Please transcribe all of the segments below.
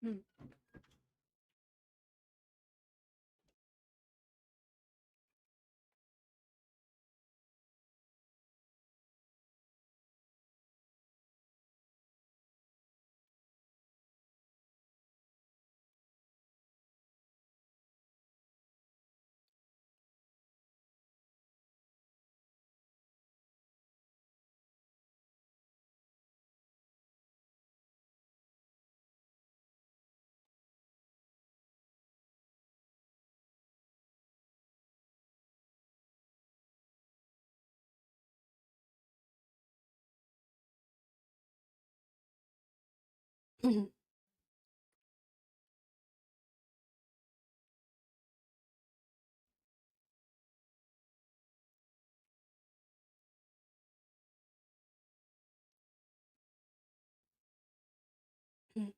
Hmm. Mhm. Mhm.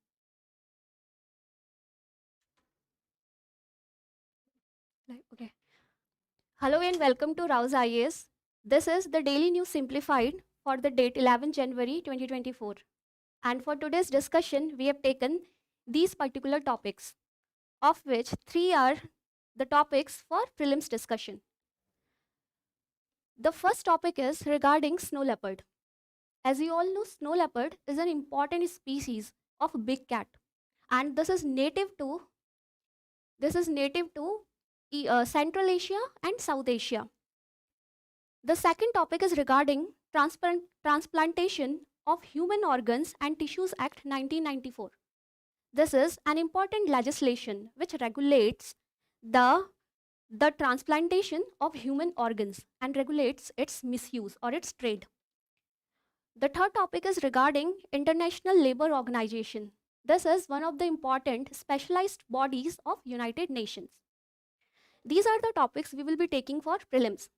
Okay. Hello and welcome to Raus IAS. This is the Daily News Simplified for the date 11 January 2024. And for today's discussion, we have taken these particular topics, of which three are the topics for prelims discussion. The first topic is regarding snow leopard. As you all know, snow leopard is an important species of big cat, and this is native to Central Asia and South Asia. The second topic is regarding transplantation of human organs and tissues act 1994. This is an important legislation which regulates the the transplantation of human organs and regulates its misuse or its trade. The third topic is regarding International Labour Organization. This is one of the important specialized bodies of United Nations. These are the topics we will be taking for prelims.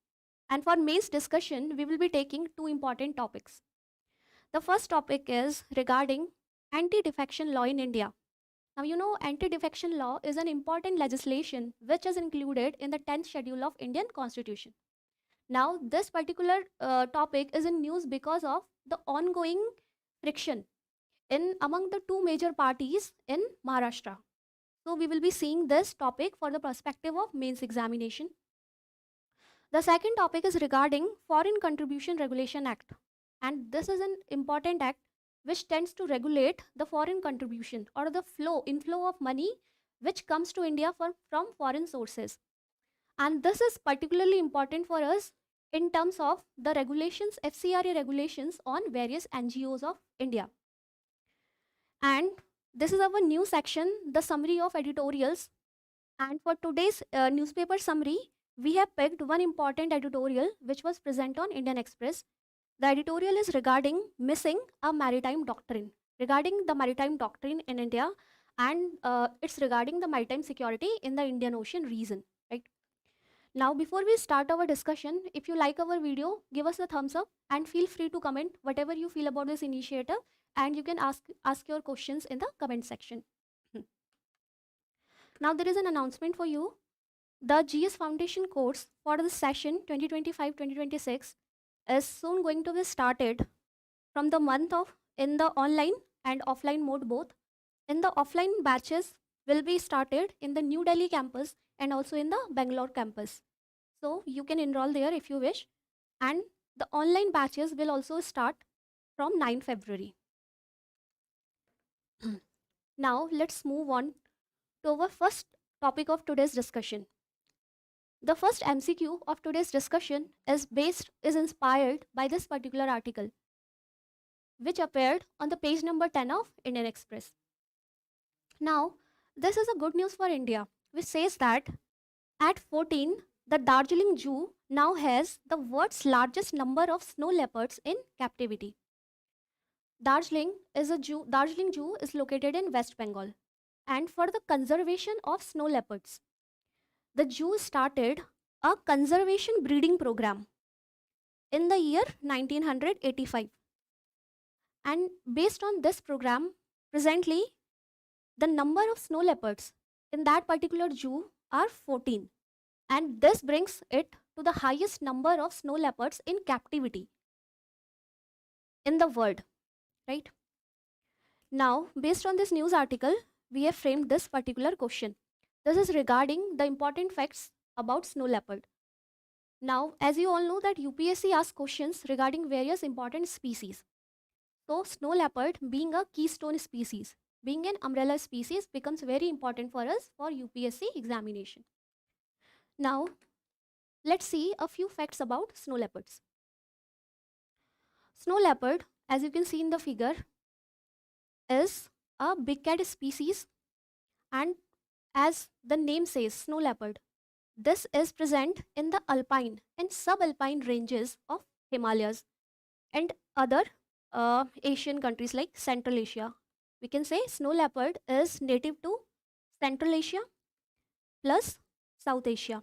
And for mains discussion, we will be taking two important topics. The first topic is regarding anti-defection law in India. Now, you know, anti-defection law is an important legislation which is included in the 10th schedule of Indian Constitution. Now, this particular topic is in news because of the ongoing friction in among the two major parties in Maharashtra. So, we will be seeing this topic for the perspective of mains examination. The second topic is regarding Foreign Contribution Regulation Act. And this is an important act which tends to regulate the foreign contribution or the inflow of money which comes to India from foreign sources. And this is particularly important for us in terms of the regulations, FCRA regulations on various NGOs of India. And this is our new section, the summary of editorials. And for today's newspaper summary, we have picked one important editorial which was present on Indian Express. The editorial is regarding missing a maritime doctrine, regarding the maritime doctrine in India, and it's regarding the maritime security in the Indian Ocean region. Right now, before we start our discussion, if you like our video, give us a thumbs up and feel free to comment whatever you feel about this initiative, and you can ask your questions in the comment section. Now, there is an announcement for you. The GS Foundation course for the session 2025-2026 is soon going to be started from the month of in the online and offline mode both. In the offline batches will be started in the New Delhi campus and also in the Bangalore campus. So you can enroll there if you wish. And the online batches will also start from 9 February. Now let's move on to our first topic of today's discussion. The first MCQ of today's discussion is inspired by this particular article, which appeared on the page number 10 of Indian Express. Now, this is a good news for India, which says that at 14, the Darjeeling Zoo now has the world's largest number of snow leopards in captivity. Darjeeling Zoo is located in West Bengal, and for the conservation of snow leopards, the zoo started a conservation breeding program in the year 1985. And based on this program, presently the number of snow leopards in that particular zoo are 14, and this brings it to the highest number of snow leopards in captivity in the world. Right now, based on this news article, we have framed this particular question. This is regarding the important facts about snow leopard. Now, as you all know that UPSC asks questions regarding various important species. So, snow leopard being a keystone species, being an umbrella species becomes very important for us for UPSC examination. Now, let's see a few facts about snow leopards. Snow leopard, as you can see in the figure, is a big cat species, and as the name says, snow leopard, this is present in the alpine and subalpine ranges of Himalayas and other Asian countries like Central Asia. We can say snow leopard is native to Central Asia plus South Asia.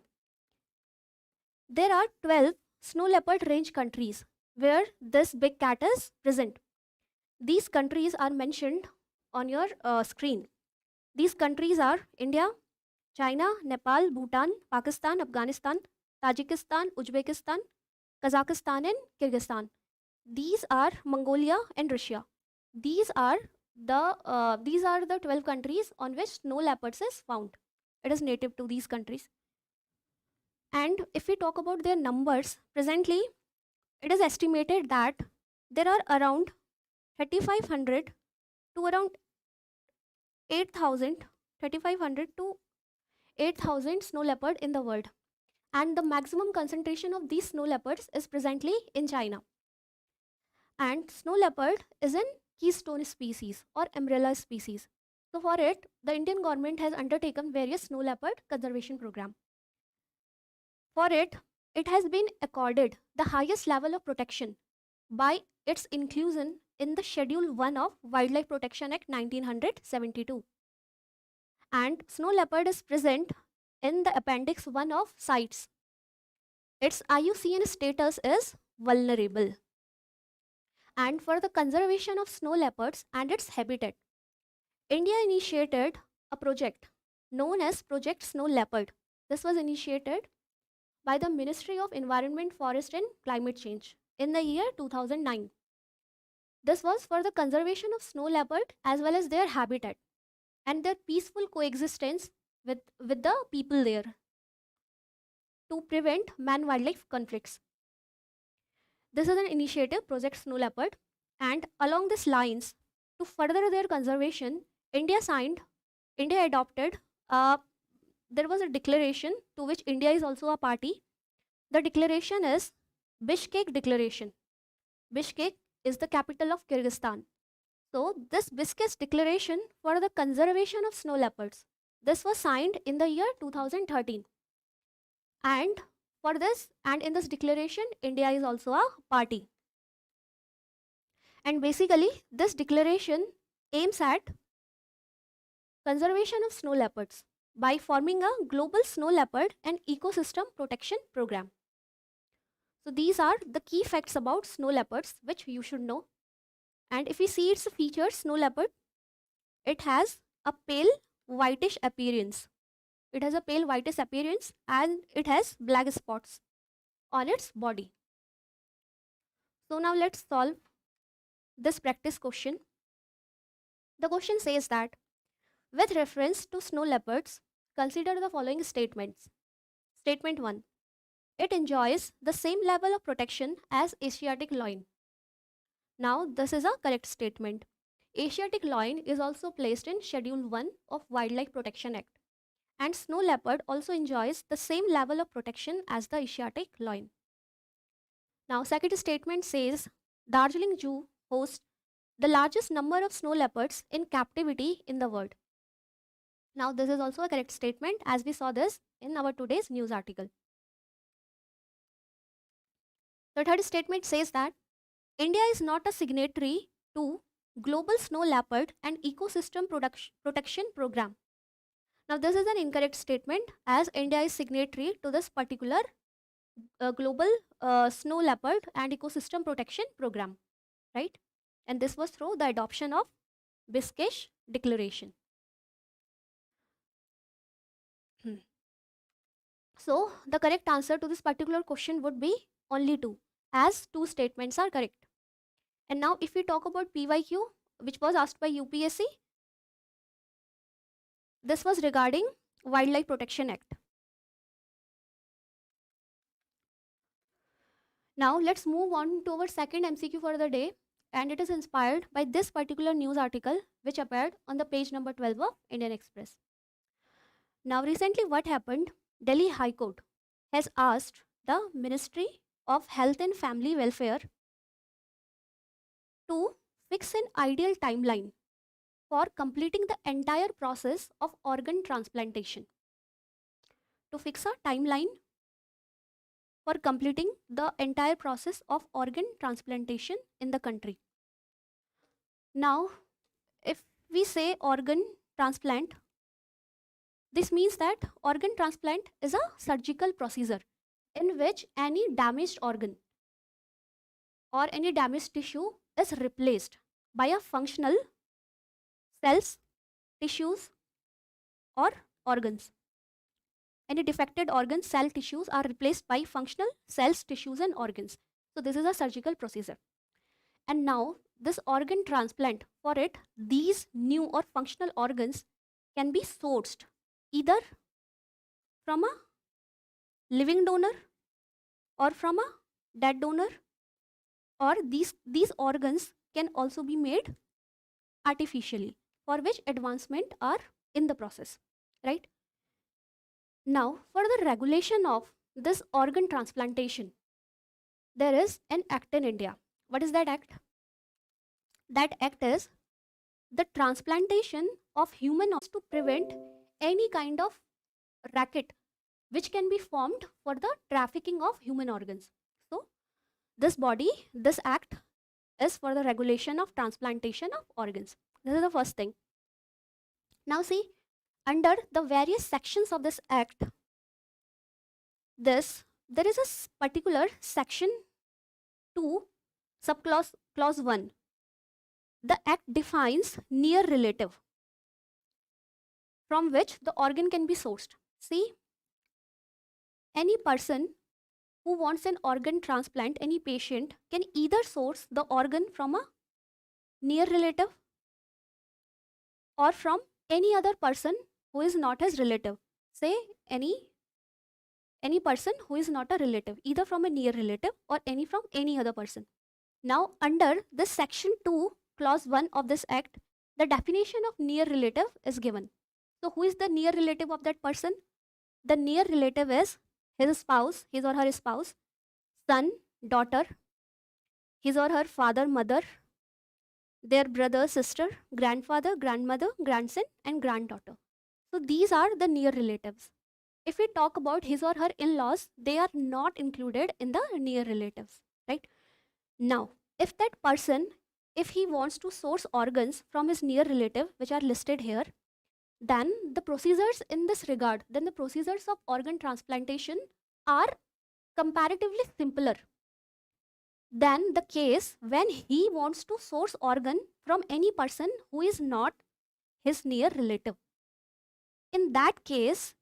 There are 12 snow leopard range countries where this big cat is present. These countries are mentioned on your screen. These countries are India, China, Nepal, Bhutan, Pakistan, Afghanistan, Tajikistan, Uzbekistan, Kazakhstan, and Kyrgyzstan. These are Mongolia and Russia. These are the 12 countries on which snow leopards is found. It is native to these countries. And if we talk about their numbers, presently it is estimated that there are around 3,500 to around 8,000, 3,500 to 8,000 snow leopard in the world. And the maximum concentration of these snow leopards is presently in China. And snow leopard is an keystone species or umbrella species. So for it, the Indian government has undertaken various snow leopard conservation program. For it, it has been accorded the highest level of protection by its inclusion in the Schedule 1 of Wildlife Protection Act 1972. And snow leopard is present in the Appendix 1 of CITES. Its IUCN status is vulnerable. And for the conservation of snow leopards and its habitat, India initiated a project known as Project Snow Leopard. This was initiated by the Ministry of Environment, Forest and Climate Change in the year 2009. This was for the conservation of snow leopard as well as their habitat and their peaceful coexistence with the people there to prevent man-wildlife conflicts. This is an initiative, Project Snow Leopard, and along these lines, to further their conservation, India adopted, there was a declaration to which India is also a party. The declaration is Bishkek Declaration. Bishkek is the capital of Kyrgyzstan. So this Bishkek Declaration for the conservation of snow leopards, this was signed in the year 2013. And for this, and in this declaration, India is also a party. And basically, this declaration aims at conservation of snow leopards by forming a global snow leopard and ecosystem protection program. So these are the key facts about snow leopards which you should know. And if we see its features, snow leopard, it has a pale whitish appearance. It has a pale whitish appearance and it has black spots on its body. So now let's solve this practice question. The question says that with reference to snow leopards, consider the following statements. Statement 1. It enjoys the same level of protection as Asiatic loin. Now this is a correct statement. Asiatic loin is also placed in Schedule 1 of Wildlife Protection Act. And snow leopard also enjoys the same level of protection as the Asiatic loin. Now second statement says Darjeeling Zoo hosts the largest number of snow leopards in captivity in the world. Now this is also a correct statement as we saw this in our today's news article. The third statement says that India is not a signatory to Global Snow Leopard and Ecosystem Protection Program. Now this is an incorrect statement as India is signatory to this particular Global Snow Leopard and Ecosystem Protection Program, right? And this was through the adoption of Bishkek Declaration. So the correct answer to this particular question would be only 2, as 2 statements are correct. And now if we talk about PYQ, which was asked by UPSC, This was regarding Wildlife Protection Act. Now let's move on to our second MCQ for the day, and it is inspired by this particular news article which appeared on the page number 12 of Indian Express. Now recently what happened? Delhi High Court has asked the Ministry of Health and Family Welfare to fix an ideal timeline for completing the entire process of organ transplantation. To fix a timeline for completing the entire process of organ transplantation in the country. Now, if we say organ transplant, this means that organ transplant is a surgical procedure in which any damaged organ or any damaged tissue is replaced by a functional cells, tissues, or organs. Any defected organs, cell tissues are replaced by functional cells, tissues, and organs. So this is a surgical procedure. And now this organ transplant, for it, these new or functional organs can be sourced either from a living donor or from a dead donor, or these organs can also be made artificially, for which advancement are in the process, right? Now, for the regulation of this organ transplantation, there is an act in India. What is that act? That act is the Transplantation of Human Organs to prevent any kind of racket which can be formed for the trafficking of human organs. So, this act is for the regulation of transplantation of organs. This is the first thing. Now see, under the various sections of this act, there is a particular section 2, subclause clause 1. The act defines near relative from which the organ can be sourced. See, any person who wants an organ transplant, any patient can either source the organ from a near relative or from any other person who is not his relative. Say any person who is not a relative, either from a near relative or from any other person. Now under this section 2 clause 1 of this act, the definition of near relative is given. So who is the near relative of that person? The near relative is his spouse, his or her spouse, son, daughter, his or her father, mother, their brother, sister, grandfather, grandmother, grandson, and granddaughter. So these are the near relatives. If we talk about his or her in-laws, they are not included in the near relatives, right? Now, if that person, if he wants to source organs from his near relative, which are listed here, then the procedures in this regard, then the procedures of organ transplantation are comparatively simpler than the case when he wants to source organ from any person who is not his near relative. In that case,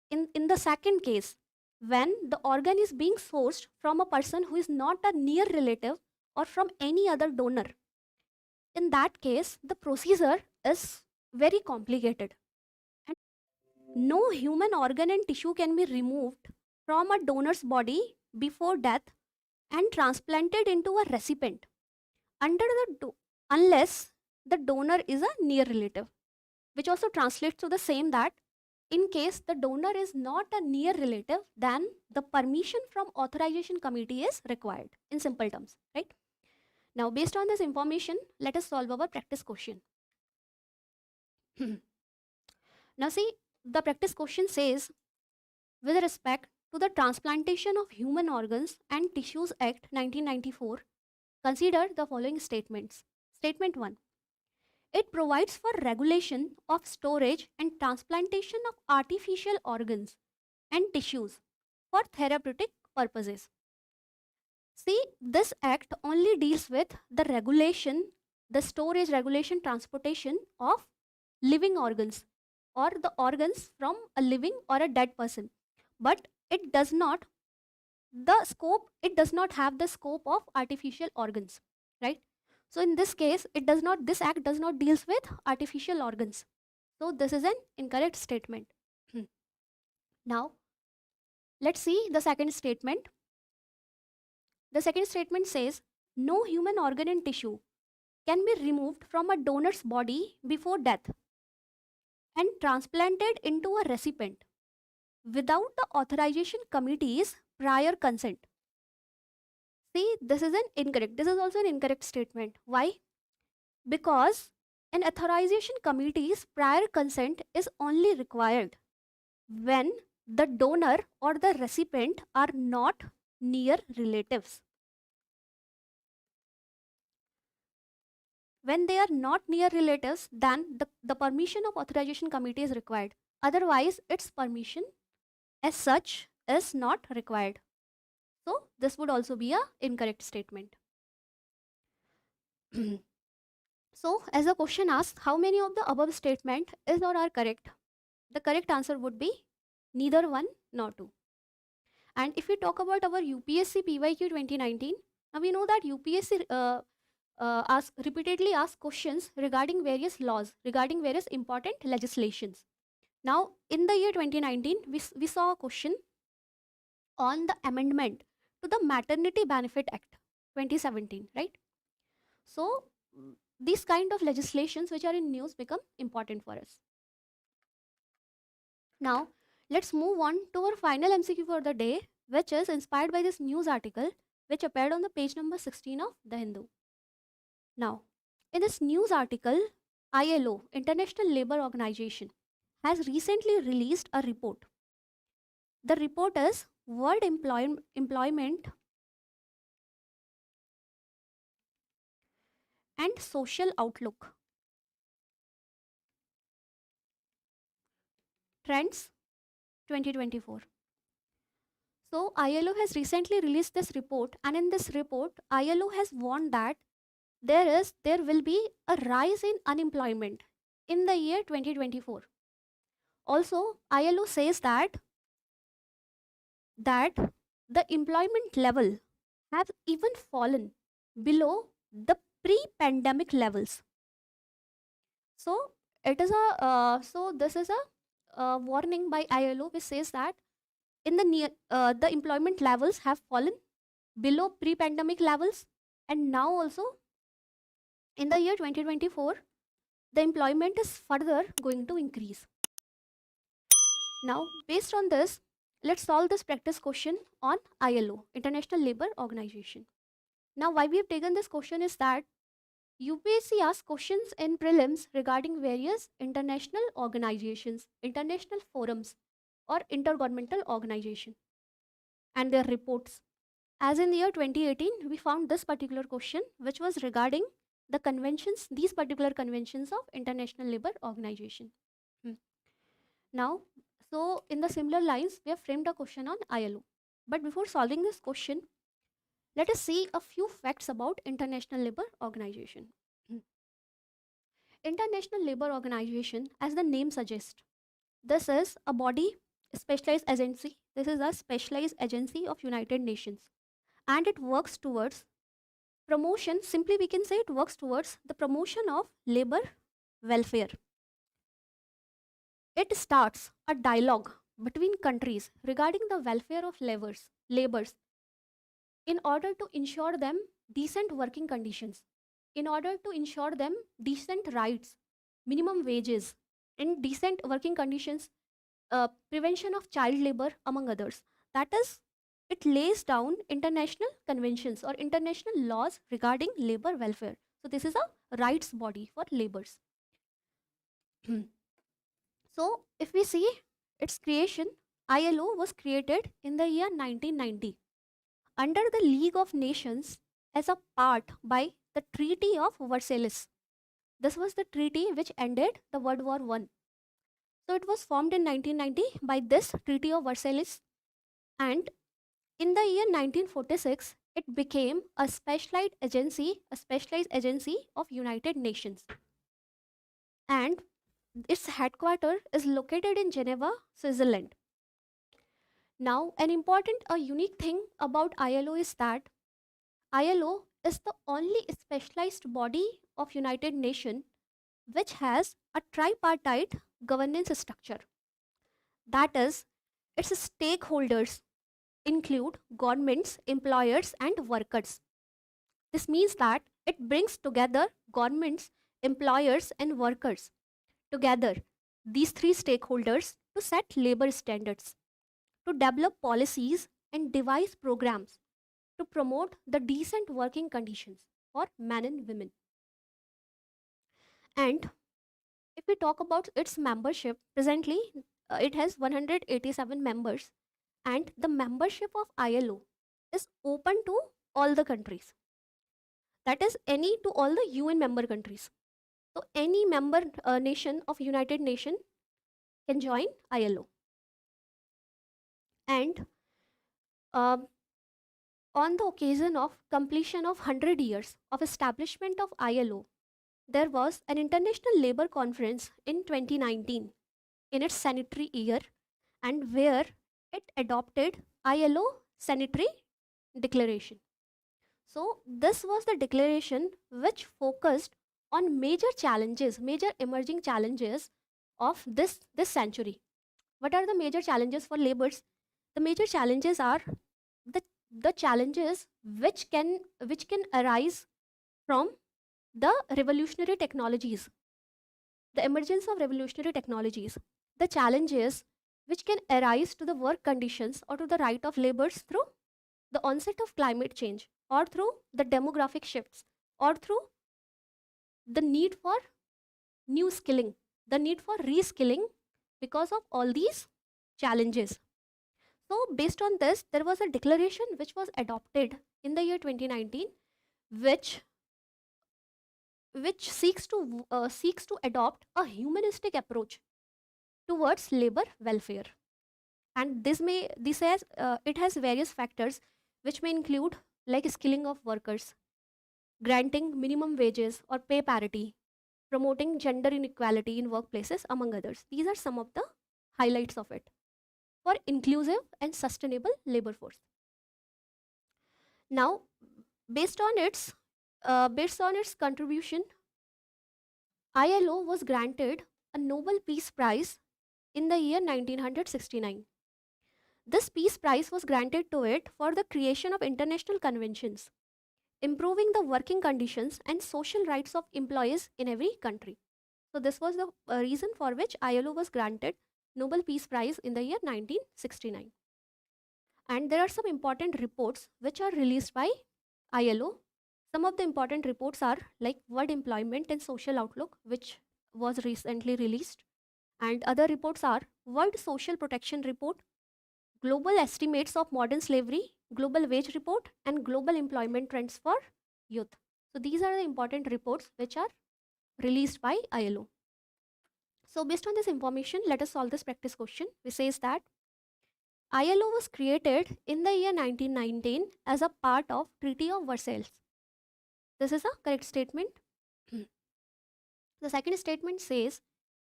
in the second case, when the organ is being sourced from a person who is not a near relative or from any other donor, in that case, the procedure is very complicated. And no human organ and tissue can be removed from a donor's body before death and transplanted into a recipient unless the donor is a near relative, which also translates to the same that in case the donor is not a near relative, then the permission from authorization committee is required, in simple terms, right? Now, based on this information, let us solve our practice question. Now see, the practice question says, with respect to the Transplantation of Human Organs and Tissues Act 1994, consider the following statements. Statement 1. It provides for regulation of storage and transplantation of artificial organs and tissues for therapeutic purposes. See, this act only deals with the regulation, the storage, regulation, transportation of living organs or the organs from a living or a dead person. But it does not have the scope of artificial organs, right? So in this case, this act does not deals with artificial organs. So this is an incorrect statement. Now, let's see the second statement. The second statement says, no human organ and tissue can be removed from a donor's body before death and transplanted into a recipient without the authorization committee's prior consent. See, this is an incorrect. This is also an incorrect statement. Why? Because an authorization committee's prior consent is only required when the donor or the recipient are not near relatives. When they are not near relatives, then the permission of authorization committee is required. Otherwise, its permission as such is not required. So this would also be a incorrect statement. So as the question asks, how many of the above statement is or are correct? The correct answer would be neither one nor two. And if we talk about our UPSC PYQ 2019, now we know that UPSC repeatedly ask questions regarding various laws, regarding various important legislations. Now, in the year 2019, we saw a question on the amendment to the Maternity Benefit Act 2017, right? So, these kind of legislations which are in news become important for us. Now, let's move on to our final MCQ for the day, which is inspired by this news article which appeared on the page number 16 of The Hindu. Now, in this news article, ILO, International Labour Organization, has recently released a report. The report is World Employment and Social Outlook. Trends 2024. So, ILO has recently released this report, and in this report, ILO has warned that there will be a rise in unemployment in the year 2024. Also, ILO says that the employment level have even fallen below the pre-pandemic levels. So it is this is a warning by ILO which says that in the the employment levels have fallen below pre-pandemic levels, and now also in the year 2024 the employment is further going to increase. Now, based on this, let's solve this practice question on ILO, International Labour Organization. Now, why we have taken this question is that UPSC asks questions in prelims regarding various international organizations, international forums, or intergovernmental organization and their reports. As in the year 2018, we found this particular question which was regarding the conventions, these particular conventions of International Labour Organization. Now, so in the similar lines, we have framed a question on ILO. But before solving this question, let us see a few facts about International Labour Organization. International Labour Organization, as the name suggests, this is a body, specialized agency. This is a specialized agency of United Nations, and it works towards promotion. Simply, we can say it works towards the promotion of labor welfare. It starts a dialogue between countries regarding the welfare of laborers in order to ensure them decent working conditions, in order to ensure them decent rights, minimum wages, and decent working conditions, prevention of child labor, among others. That is, it lays down international conventions or international laws regarding labor welfare. So, this is a rights body for laborers. So, if we see its creation, ILO was created in the year 1990 under the League of Nations as a part by the Treaty of Versailles. This was the treaty which ended the World War I. So it was formed in 1990 by this Treaty of Versailles, and in the year 1946 it became a specialized agency of United Nations. And its headquarters is located in Geneva, Switzerland. Now, an important, a unique thing about ILO is that ILO is the only specialized body of United Nations which has a tripartite governance structure. That is, its stakeholders include governments, employers, and workers. This means that it brings together governments, employers, and workers together, these three stakeholders, to set labor standards, to develop policies, and devise programs to promote the decent working conditions for men and women. And if we talk about its membership, presently it has 187 members, and the membership of ILO is open to all the countries. That is, any to all the UN member countries. So any member nation of United Nations can join ILO. And um, on the occasion of completion of 100 years of establishment of ILO, there was an International Labour Conference in 2019 in its centenary year, and where it adopted ILO Sanitary Declaration. So this was the declaration which focused on major challenges, major emerging challenges of this century. What are the major challenges for laborers? The major challenges are the the challenges which can arise from the revolutionary technologies, the emergence of revolutionary technologies, the challenges which can arise to the work conditions or to the right of laborers through the onset of climate change, or through the demographic shifts, or through the need for new skilling, the need for reskilling because of all these challenges. So, based on this, there was a declaration which was adopted in the year 2019, which seeks to adopt a humanistic approach towards labor welfare. And it has various factors which may include like skilling of workers, granting minimum wages or pay parity, promoting gender inequality in workplaces, among others. These are some of the highlights of it for inclusive and sustainable labor force. Now, based on its contribution, ILO was granted a Nobel Peace Prize in the year 1969. This Peace Prize was granted to it for the creation of international conventions, improving the working conditions and social rights of employees in every country. So this was the reason for which ILO was granted Nobel Peace Prize in the year 1969. And there are some important reports which are released by ILO. Some of the important reports are like World Employment and Social Outlook, which was recently released. And other reports are World Social Protection Report, Global Estimates of Modern Slavery, Global Wage Report, and Global Employment Trends for Youth. So these are the important reports which are released by ILO. So based on this information, let us solve this practice question, which says that ILO was created in the year 1919 as a part of Treaty of Versailles. This is a correct statement. The second statement says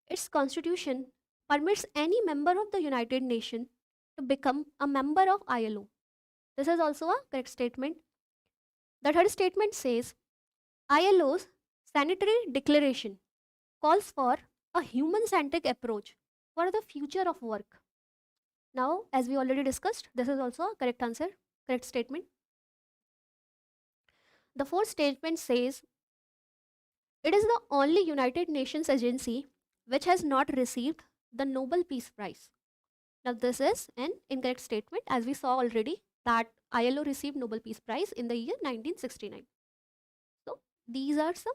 its constitution permits any member of the United Nations to become a member of ILO. This is also a correct statement. The third statement says ILO's Sanitary Declaration calls for a human-centric approach for the future of work. Now, as we already discussed, this is also a correct answer, correct statement. The fourth statement says it is the only United Nations agency which has not received the Nobel Peace Prize. Now, this is an incorrect statement, as we saw already that ILO received Nobel Peace Prize in the year 1969. So, these are some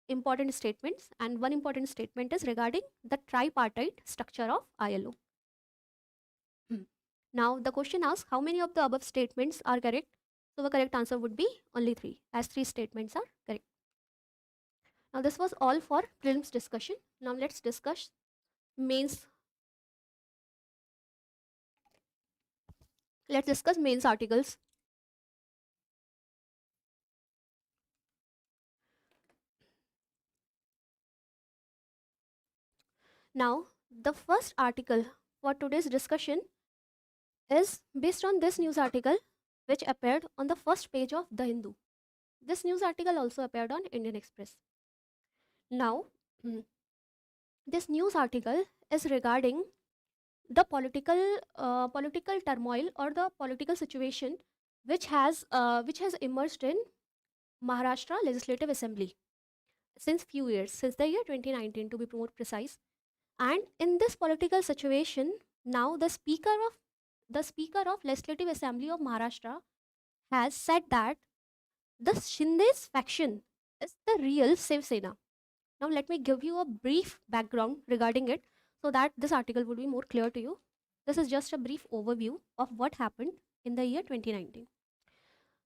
important statements, and one important statement is regarding the tripartite structure of ILO. Now, the question asks how many of the above statements are correct. So, the correct answer would be only 3, as 3 statements are correct. Now, this was all for prelims discussion. Now, let's discuss mains. Let's discuss mains articles. Now, the first article for today's discussion is based on this news article which appeared on the first page of The Hindu. This news article also appeared on Indian Express. Now, This news article is regarding the political turmoil or the political situation which has emerged in Maharashtra Legislative Assembly since few years, since the year 2019 to be more precise. And in this political situation, now the speaker of Legislative Assembly of Maharashtra has said that the Shinde's faction is the real Shiv Sena. Now let me give you a brief background regarding it so that this article would be more clear to you. This is just a brief overview of what happened in the year 2019.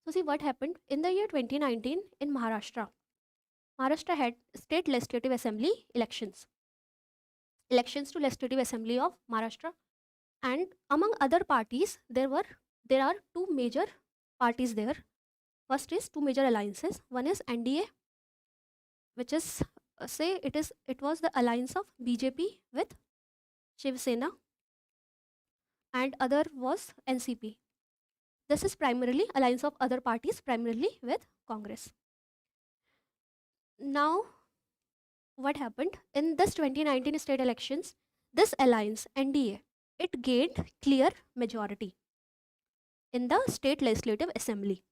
So see what happened in the year 2019 in Maharashtra. Maharashtra had state legislative assembly elections to legislative assembly of Maharashtra, and among other parties there are two major parties there. First is two major alliances. One is NDA, which is it was the alliance of BJP with Shiv Sena, and other was NCP. This is primarily alliance of other parties, primarily with Congress. Now, what happened in this 2019 state elections? This alliance NDA, it gained clear majority in the state legislative assembly.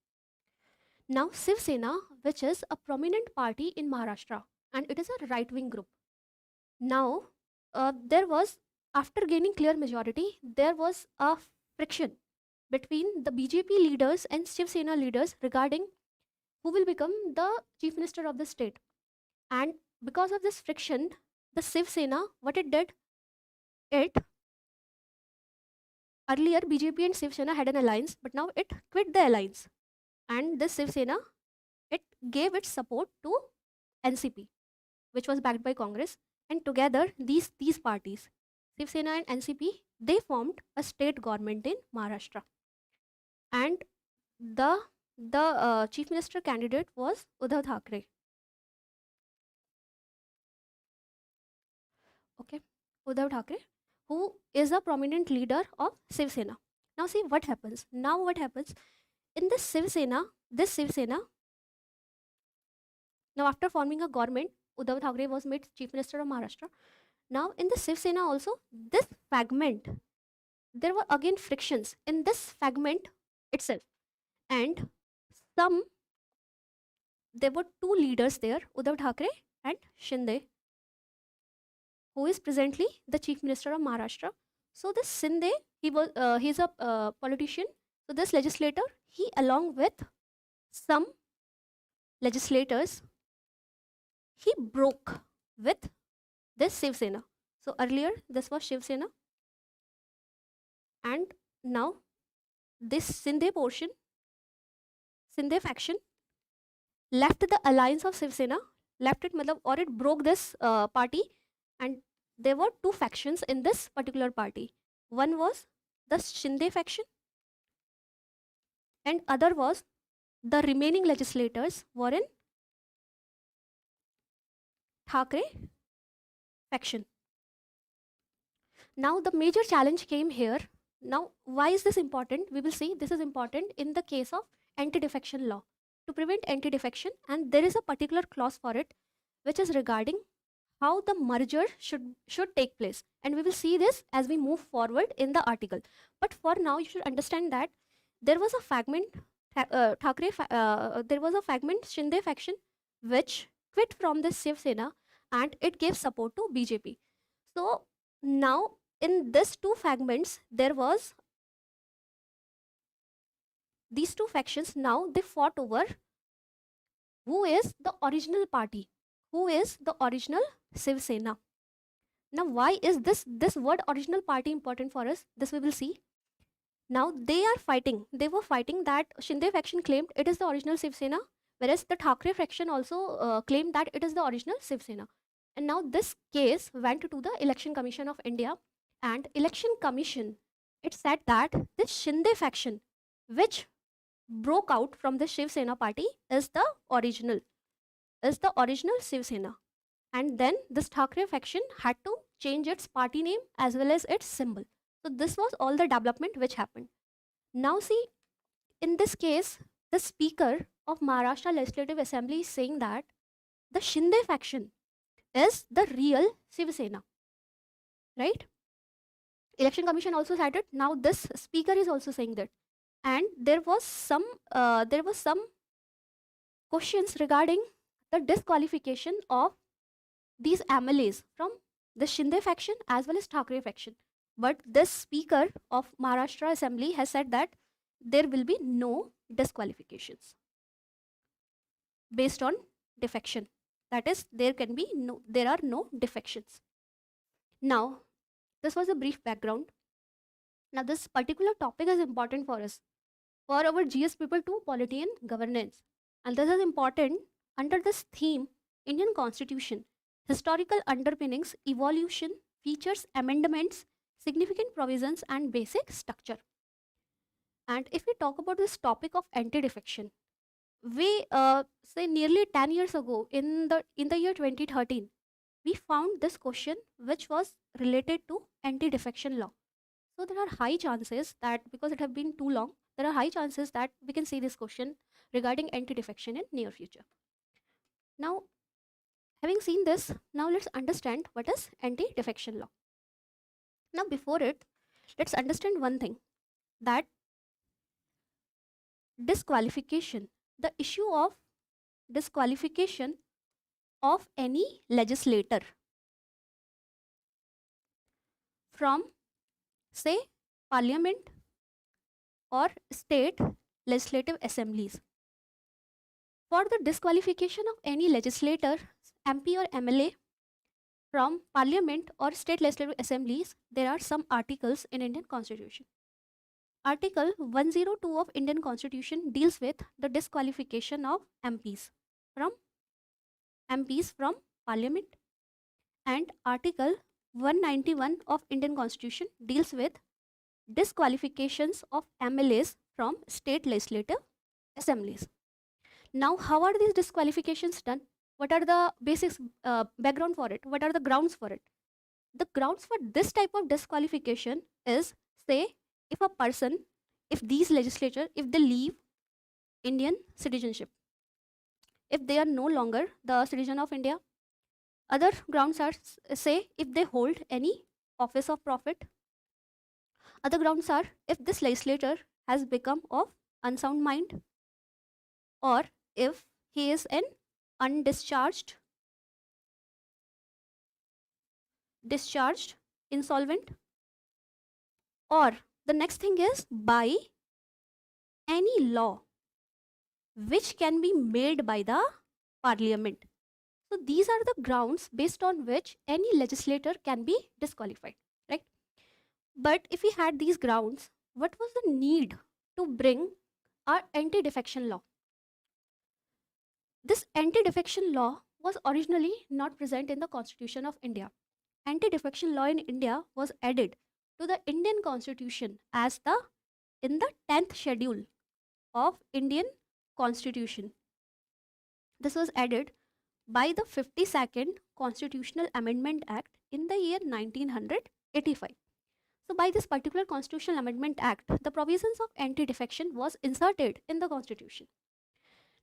Now, Shiv Sena, which is a prominent party in Maharashtra, and it is a right-wing group. Now, there was after gaining clear majority, there was a friction between the BJP leaders and Shiv Sena leaders regarding who will become the chief minister of the state. And because of this friction, the Shiv Sena, what it did, it earlier BJP and Shiv Sena had an alliance, but now it quit the alliance. And this Shiv Sena, it gave its support to NCP, which was backed by Congress. And together, these parties, Shiv Sena and NCP, they formed a state government in Maharashtra. And the chief minister candidate was Uddhav Thackeray. Okay, Uddhav Thackeray, who is a prominent leader of Shiv Sena. Now see what happens. Now what happens in this Shiv Sena? This Shiv Sena. Now after forming a government, Uddhav Thackeray was made chief minister of Maharashtra. Now in the Shiv Sena also, this fragment, there were again frictions in this fragment itself, and some there were two leaders there, Uddhav Thackeray and Shinde, who is presently the chief minister of Maharashtra. So this Shinde, he's a politician. So this legislator, he along with some legislators, he broke with this Shiv Sena. So earlier this was Shiv Sena, and now this Shinde portion, Shinde faction left the alliance of Shiv Sena, left it matlab, or it broke this party, and there were two factions in this particular party. One was the Shinde faction, and other was the remaining legislators were in Thackeray faction. Now the major challenge came here. Now why is this important? We will see this is important in the case of anti-defection law, to prevent anti-defection, and there is a particular clause for it which is regarding how the merger should take place, and we will see this as we move forward in the article. But for now you should understand that there was a fragment there was a fragment Shinde faction which quit from this Shiv Sena, and it gave support to BJP. So now in these two fragments, there was these two factions. Now they fought over who is the original party, who is the original Shiv Sena. Now why is this word original party important for us? This we will see. Now they were fighting that Shinde faction claimed it is the original Shiv Sena, whereas the Thackeray faction also claimed that it is the original Shiv Sena. And now this case went to the Election Commission of India, and Election Commission, it said that this Shinde faction, which broke out from the Shiv Sena party, is the original Shiv Sena. And then this Thackeray faction had to change its party name as well as its symbol. So this was all the development which happened. Now see, in this case, the Speaker of Maharashtra Legislative Assembly is saying that the Shinde faction, is the real Shiv Sena, right? Election Commission also said it. Now this speaker is also saying that, and there was some questions regarding the disqualification of these MLAs from the Shinde faction as well as Thackeray faction. But this speaker of Maharashtra Assembly has said that there will be no disqualifications based on defection. That is, there are no defections. Now, this was a brief background. Now, this particular topic is important for us, for our GS people too, polity and governance. And this is important under this theme, Indian Constitution, historical underpinnings, evolution, features, amendments, significant provisions, and basic structure. And if we talk about this topic of anti-defection, we say nearly 10 years ago, in the year 2013, we found this question which was related to anti-defection law. So there are high chances that, because it have been too long, there are high chances that we can see this question regarding anti-defection in near future. Now, having seen this, now let's understand what is anti-defection law. Now, before it, let's understand one thing, that disqualification, the issue of disqualification of any legislator from, say, parliament or state legislative assemblies. For the disqualification of any legislator, MP or MLA from parliament or state legislative assemblies, there are some articles in Indian Constitution. Article 102 of Indian Constitution deals with the disqualification of MPs from parliament, and Article 191 of Indian Constitution deals with disqualifications of MLAs from state legislative assemblies. Now, how are these disqualifications done? What are the basics, background for it? What are the grounds for it? The grounds for this type of disqualification is, say, if these legislators, if they leave Indian citizenship, if they are no longer the citizen of India. Other grounds are, say, if they hold any office of profit. Other grounds are if this legislator has become of unsound mind, or if he is an undischarged, insolvent, or the next thing is by any law which can be made by the parliament. So these are the grounds based on which any legislator can be disqualified, right? But if we had these grounds, what was the need to bring our anti-defection law? This anti-defection law was originally not present in the Constitution of India. Anti-defection law in India was added to the Indian Constitution as in the 10th schedule of Indian Constitution. This was added by the 52nd Constitutional Amendment Act in the year 1985. So by this particular Constitutional Amendment Act, the provisions of anti-defection was inserted in the Constitution.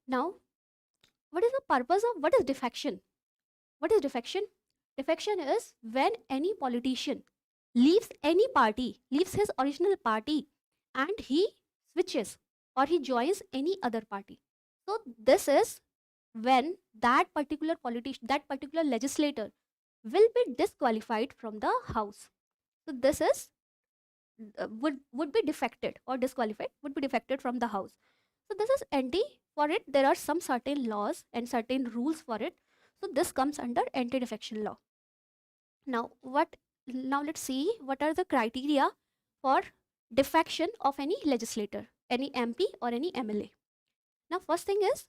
Now, what is the purpose of, what is defection? What is defection? Defection is when any politician leaves any party, leaves his original party, and he switches or he joins any other party. So this is when that particular politician, that particular legislator will be disqualified from the house. So this is would be defected, or disqualified, would be defected from the house. So this is anti. For it, there are some certain laws and certain rules for it. So this comes under anti-defection law. Now let's see what are the criteria for defection of any legislator, any MP or any MLA. Now, first thing is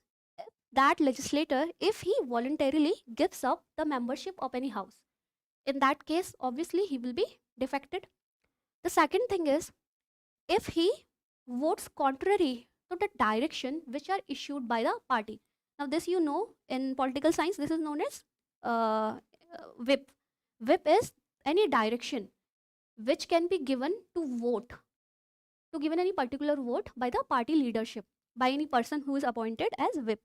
that legislator, if he voluntarily gives up the membership of any house, in that case, obviously he will be defected. The second thing is, if he votes contrary to the direction which are issued by the party. Now this, you know, in political science, this is known as whip. Whip is any direction which can be given to vote, to given any particular vote by the party leadership, by any person who is appointed as whip.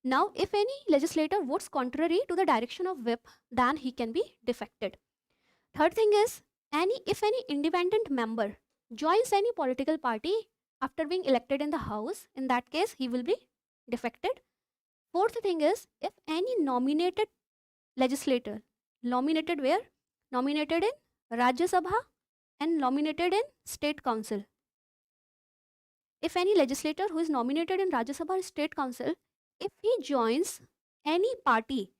Now, if any legislator votes contrary to the direction of whip, then he can be defected. Third thing is, if any independent member joins any political party after being elected in the house, in that case he will be defected. Fourth thing is, if any nominated legislator, nominated where? Nominated in Rajya Sabha and nominated in State Council. If any legislator who is nominated in Rajya Sabha or State Council, if he joins any party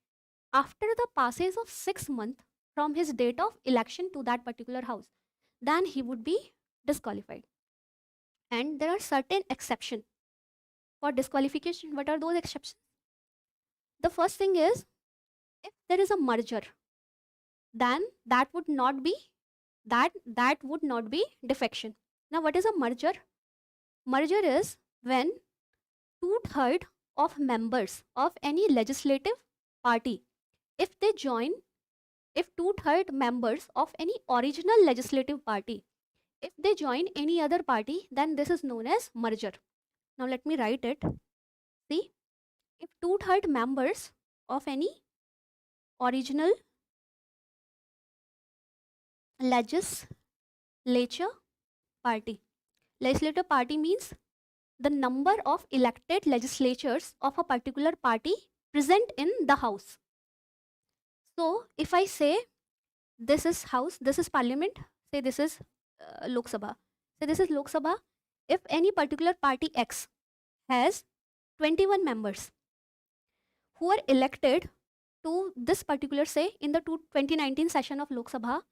after the passage of 6 months from his date of election to that particular house, then he would be disqualified. And there are certain exceptions for disqualification. What are those exceptions? The first thing is, if there is a merger, then that would not be defection. Now, what is a merger? Merger is when 2/3 of members of any legislative party, if 2/3 members of any original legislative party, if they join any other party, then this is known as merger. Now let me write it. See, if 2/3 members of any original legislative party means the number of elected legislatures of a particular party present in the house. So if I say this is house, this is parliament, say this is Lok Sabha. Say this is Lok Sabha. If any particular party X has 21 members who are elected to this particular, say in the 2019 session of Lok Sabha,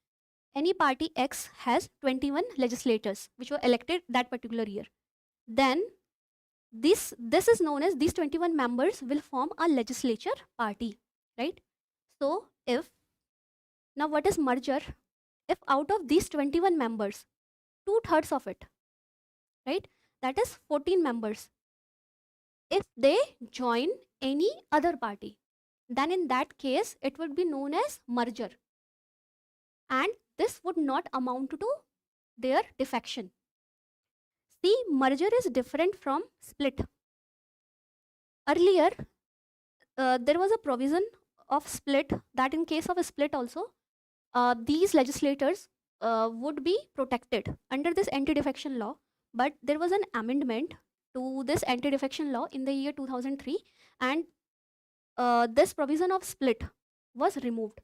any party X has 21 legislators which were elected that particular year. Then this is known as, these 21 members will form a legislature party, right? So now what is merger? If out of these 21 members, 2/3 of it, right, that is 14 members, if they join any other party, then in that case it would be known as merger, and this would not amount to their defection. See, merger is different from split. Earlier there was a provision of split, that in case of a split also these legislators would be protected under this anti-defection law, but there was an amendment to this anti-defection law in the year 2003, and this provision of split was removed.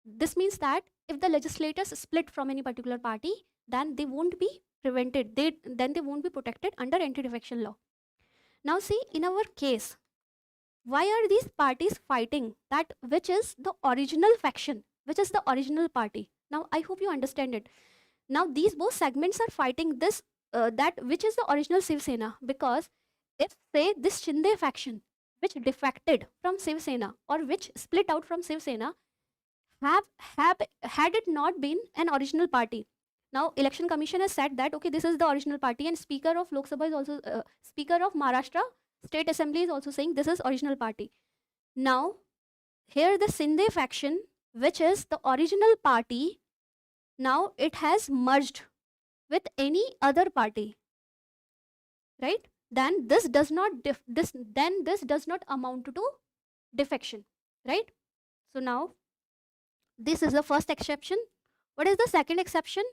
This means that if the legislators split from any particular party, then they won't be prevented, they won't be protected under anti-defection law. Now see, in our case, why are these parties fighting that which is the original faction, which is the original party? Now I hope you understand it. Now these both segments are fighting this that which is the original Shiv Sena, because if say this Shinde faction which defected from Shiv Sena or which split out from Shiv Sena had it not been an original party. Now election commission has said that okay, this is the original party, and speaker of Lok Sabha is also speaker of Maharashtra State Assembly is also saying this is original party. Now here the Shinde faction, which is the original party, now it has merged with any other party, right? Then this does not amount to defection, right? So now this is the first exception. What is the second exception?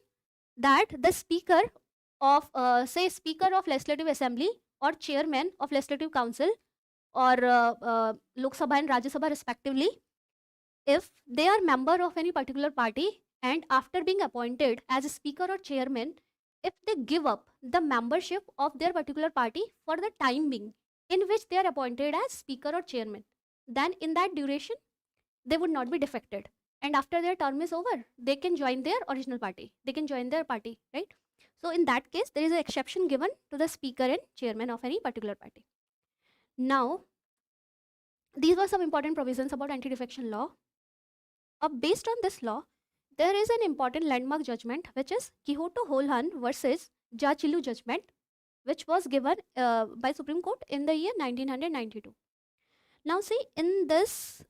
That the speaker of say speaker of Legislative Assembly or chairman of Legislative Council or Lok Sabha and Rajya Sabha respectively, if they are member of any particular party and after being appointed as a speaker or chairman, if they give up the membership of their particular party for the time being in which they are appointed as speaker or chairman, then in that duration they would not be defected, and after their term is over they can join their original party, they can join their party, right? So in that case there is an exception given to the speaker and chairman of any particular party. Now these were some important provisions about anti-defection law. Based on this law, there is an important landmark judgment which is Quixote Holhan versus Jachilu judgment, which was given by Supreme Court in the year 1992. Now see, in this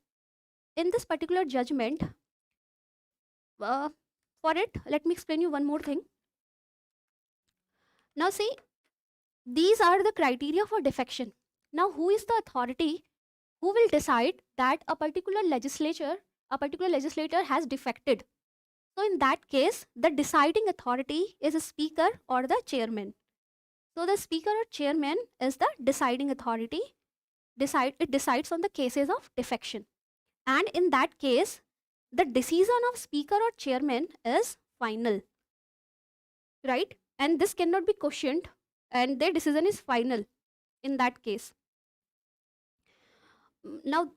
particular judgment, for it, let me explain you one more thing. Now see, these are the criteria for defection. Now who is the authority who will decide that a particular legislator has defected. So in that case, the deciding authority is a speaker or the chairman. So the speaker or chairman is the deciding authority. It decides on the cases of defection. And in that case, the decision of speaker or chairman is final, right? And this cannot be questioned, and their decision is final in that case. Now,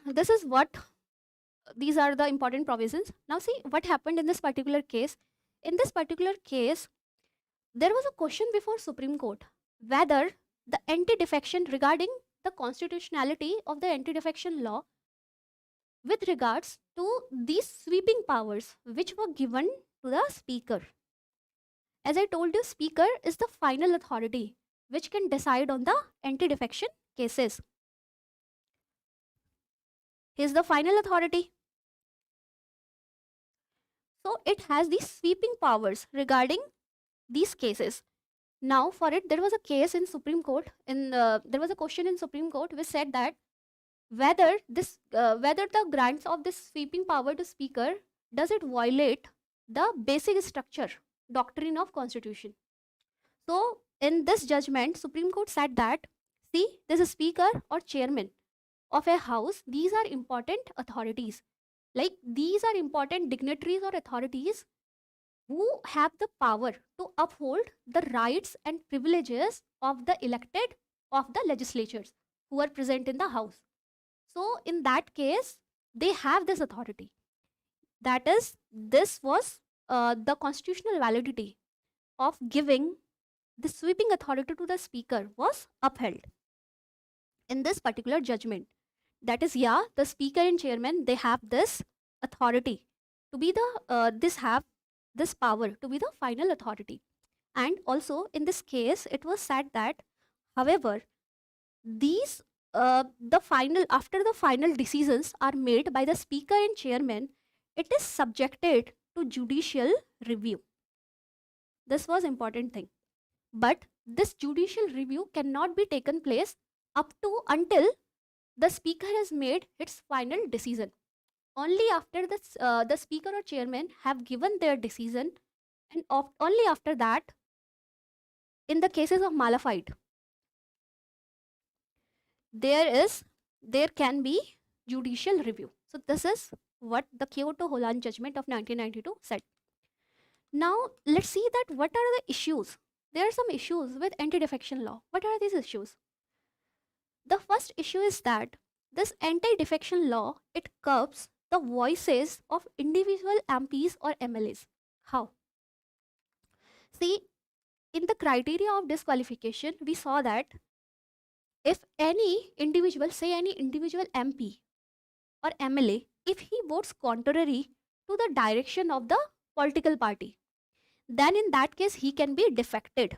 this is what these are the important provisions. Now, see what happened in this particular case. In this particular case, there was a question before Supreme Court whether the anti-defection regarding the constitutionality of the anti-defection law with regards to these sweeping powers which were given to the speaker. As I told you, speaker is the final authority which can decide on the anti-defection cases. He is the final authority. So it has these sweeping powers regarding these cases. Now, for it, there was a case in Supreme Court. There was a question in Supreme Court which said that whether the grants of this sweeping power to speaker, does it violate the basic structure doctrine of constitution. So in this judgment, Supreme Court said that, see, this is speaker or chairman of a house, these are important authorities. Like, these are important dignitaries or authorities who have the power to uphold the rights and privileges of the elected of the legislatures who are present in the house. So in that case, they have this authority. That is, this was the constitutional validity of giving the sweeping authority to the speaker was upheld in this particular judgment. That is, yeah, the speaker and chairman, they have this authority to be the this power to be the final authority. And also in this case, it was said that, however, these after the final decisions are made by the speaker and chairman, it is subjected to judicial review. This was important thing. But this judicial review cannot be taken place up to until the speaker has made its final decision. Only after the speaker or chairman have given their decision, and only after that, in the cases of malified, there can be judicial review. So this is what the Kyoto-Holland judgment of 1992 said. Now let's see that what are the issues. There are some issues with anti-defection law. What are these issues? The first issue is that this anti-defection law, it curbs the voices of individual MPs or MLAs. How? See, in the criteria of disqualification, we saw that if any individual, say any individual MP or MLA, if he votes contrary to the direction of the political party, then in that case he can be defected.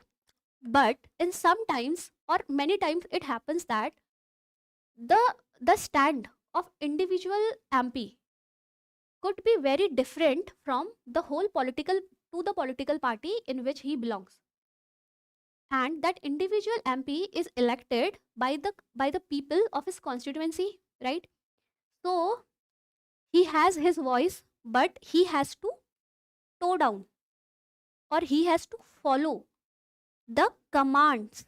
But in sometimes or many times it happens that the stand of individual MP could be very different from the whole political party in which he belongs. And that individual MP is elected by the people of his constituency, right? So he has his voice, but he has to toe down, or he has to follow the commands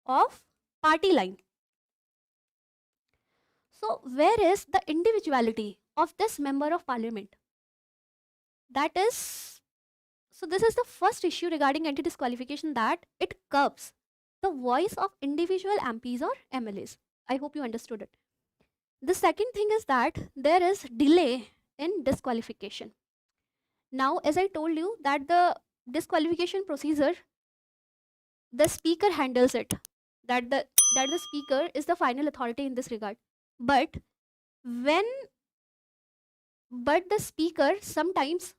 of party line. So where is the individuality of this member of parliament? So this is the first issue regarding anti-disqualification, that it curbs the voice of individual MPs or MLAs. I hope you understood it. The second thing is that there is delay in disqualification. Now, as I told you that the disqualification procedure, the speaker handles it, that the speaker is the final authority in this regard. But the speaker, sometimes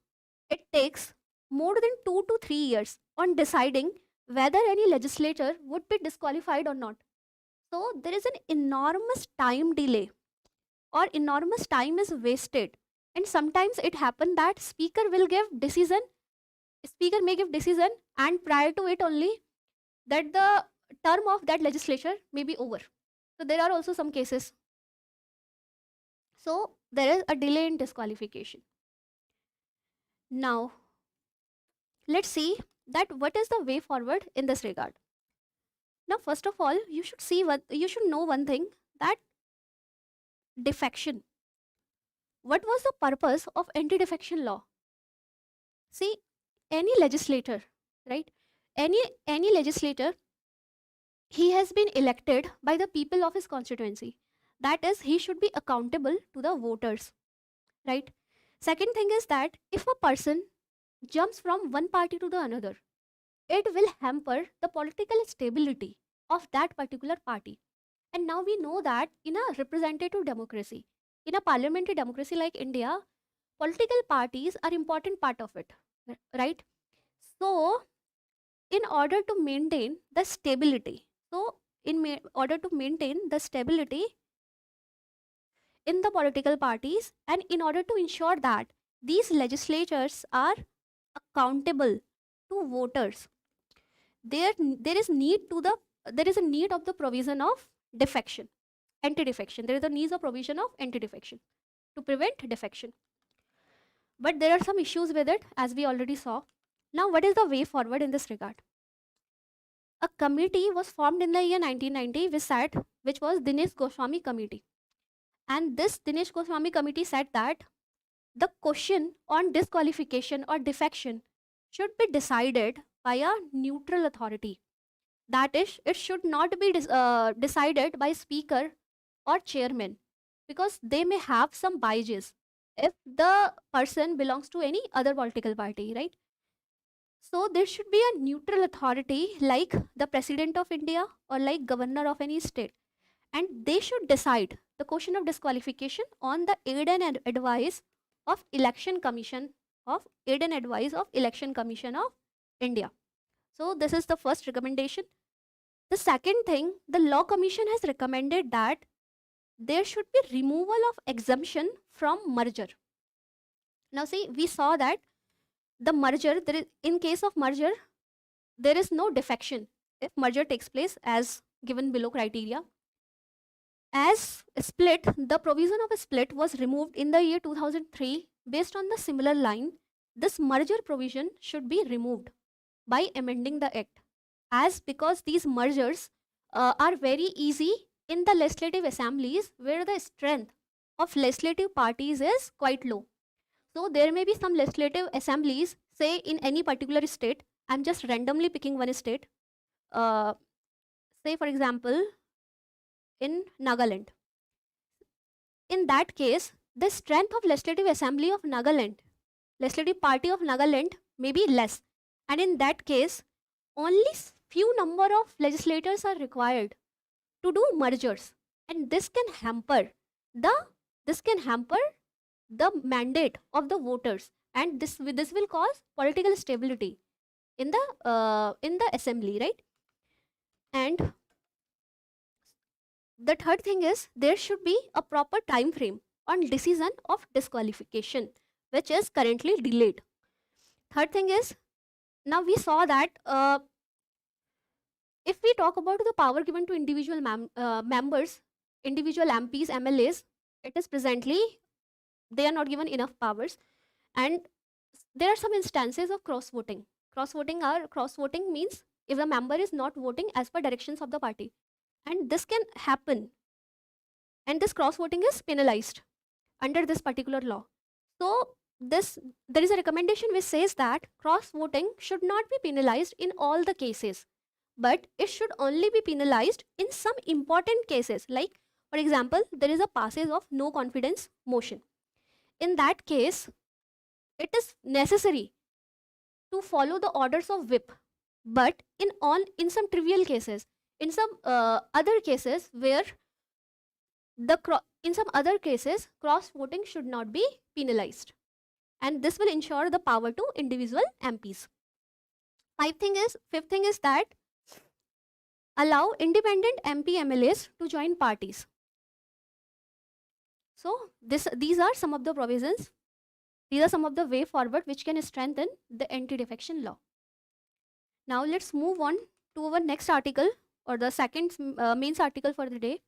it takes more than 2 to 3 years on deciding whether any legislator would be disqualified or not. So there is an enormous time delay, or enormous time is wasted. And sometimes it happens that speaker may give decision, and prior to it only, that the term of that legislature may be over. So there are also some cases. So there is a delay in disqualification. Now let's see that what is the way forward in this regard. Now first of all, you should know one thing, that defection. What was the purpose of anti-defection law? See, any legislator, right? Any legislator, he has been elected by the people of his constituency. That is, he should be accountable to the voters, right? Second thing is that if a person jumps from one party to the another, it will hamper the political stability of that particular party. And now we know that in a representative democracy, in a parliamentary democracy like India, political parties are important part of it, right? So in order to maintain the stability, order to maintain the stability in the political parties, and in order to ensure that these legislatures are accountable to voters, there is a need of the provision of defection, anti-defection. There is a need of provision of anti-defection to prevent defection. But there are some issues with it, as we already saw. Now, what is the way forward in this regard? A committee was formed in the year 1990, which was Dinesh Goswami Committee. And this Dinesh Goswami Committee said that the question on disqualification or defection should be decided by a neutral authority. That is, it should not be decided by speaker or chairman, because they may have some biases if the person belongs to any other political party, right? So there should be a neutral authority like the President of India or like Governor of any state, and they should decide the question of disqualification on the aid and advice of Election Commission of Election Commission of India. So this is the first recommendation. The second thing, the Law Commission has recommended that there should be removal of exemption from merger. Now see, we saw that the merger, in case of merger, there is no defection if merger takes place as given below criteria. As split, the provision of a split was removed in the year 2003 based on the similar line. This merger provision should be removed by amending the act, as because these mergers are very easy in the legislative assemblies where the strength of legislative parties is quite low. So there may be some legislative assemblies, say in any particular state. I'm just randomly picking one state. Say for example, in Nagaland. In that case, the strength of legislative assembly of Nagaland, legislative party of Nagaland may be less. And in that case, only few number of legislators are required to do mergers, and this can hamper the mandate of the voters, and this will cause political stability in the assembly, right? And the third thing is there should be a proper time frame on decision of disqualification, which is currently delayed. Third thing is, now we saw that if we talk about the power given to individual members, individual MPs, MLAs, it is presently they are not given enough powers, and there are some instances of cross voting. Cross voting means if the member is not voting as per directions of the party, and this can happen, and this cross voting is penalized under this particular law. So there is a recommendation which says that cross voting should not be penalized in all the cases, but it should only be penalized in some important cases, like for example, there is a passage of no confidence motion. In that case, it is necessary to follow the orders of whip, but in some trivial cases, in some other cases where in some other cases cross voting should not be penalized, and this will ensure the power to individual MPs. Fifth thing is that allow independent MP MLAs to join parties. So these are some of the provisions. These are some of the way forward which can strengthen the anti-defection law. Now let's move on to our next article, or the second main article for the day,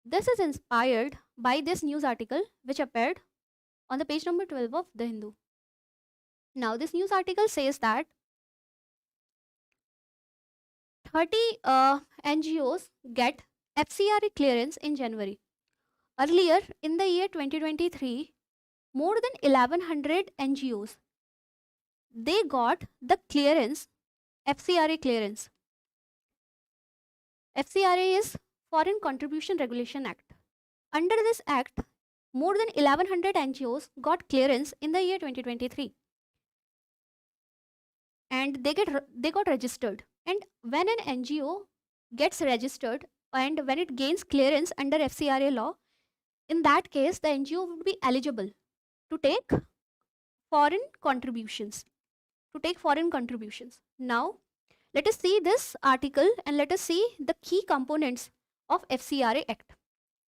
This is inspired by this news article which appeared on the page number 12 of The Hindu. Now, this news article says that 30 NGOs get FCRA clearance in January. Earlier in the year 2023, more than 1100 NGOs they got the clearance, FCRA clearance. FCRA is Foreign Contribution Regulation Act. Under this act, more than 1100 NGOs got clearance in the year 2023 and they got registered. And when an NGO gets registered and when it gains clearance under FCRA law, in that case the NGO would be eligible to take foreign contributions. Now, let us see this article and let us see the key components of FCRA Act.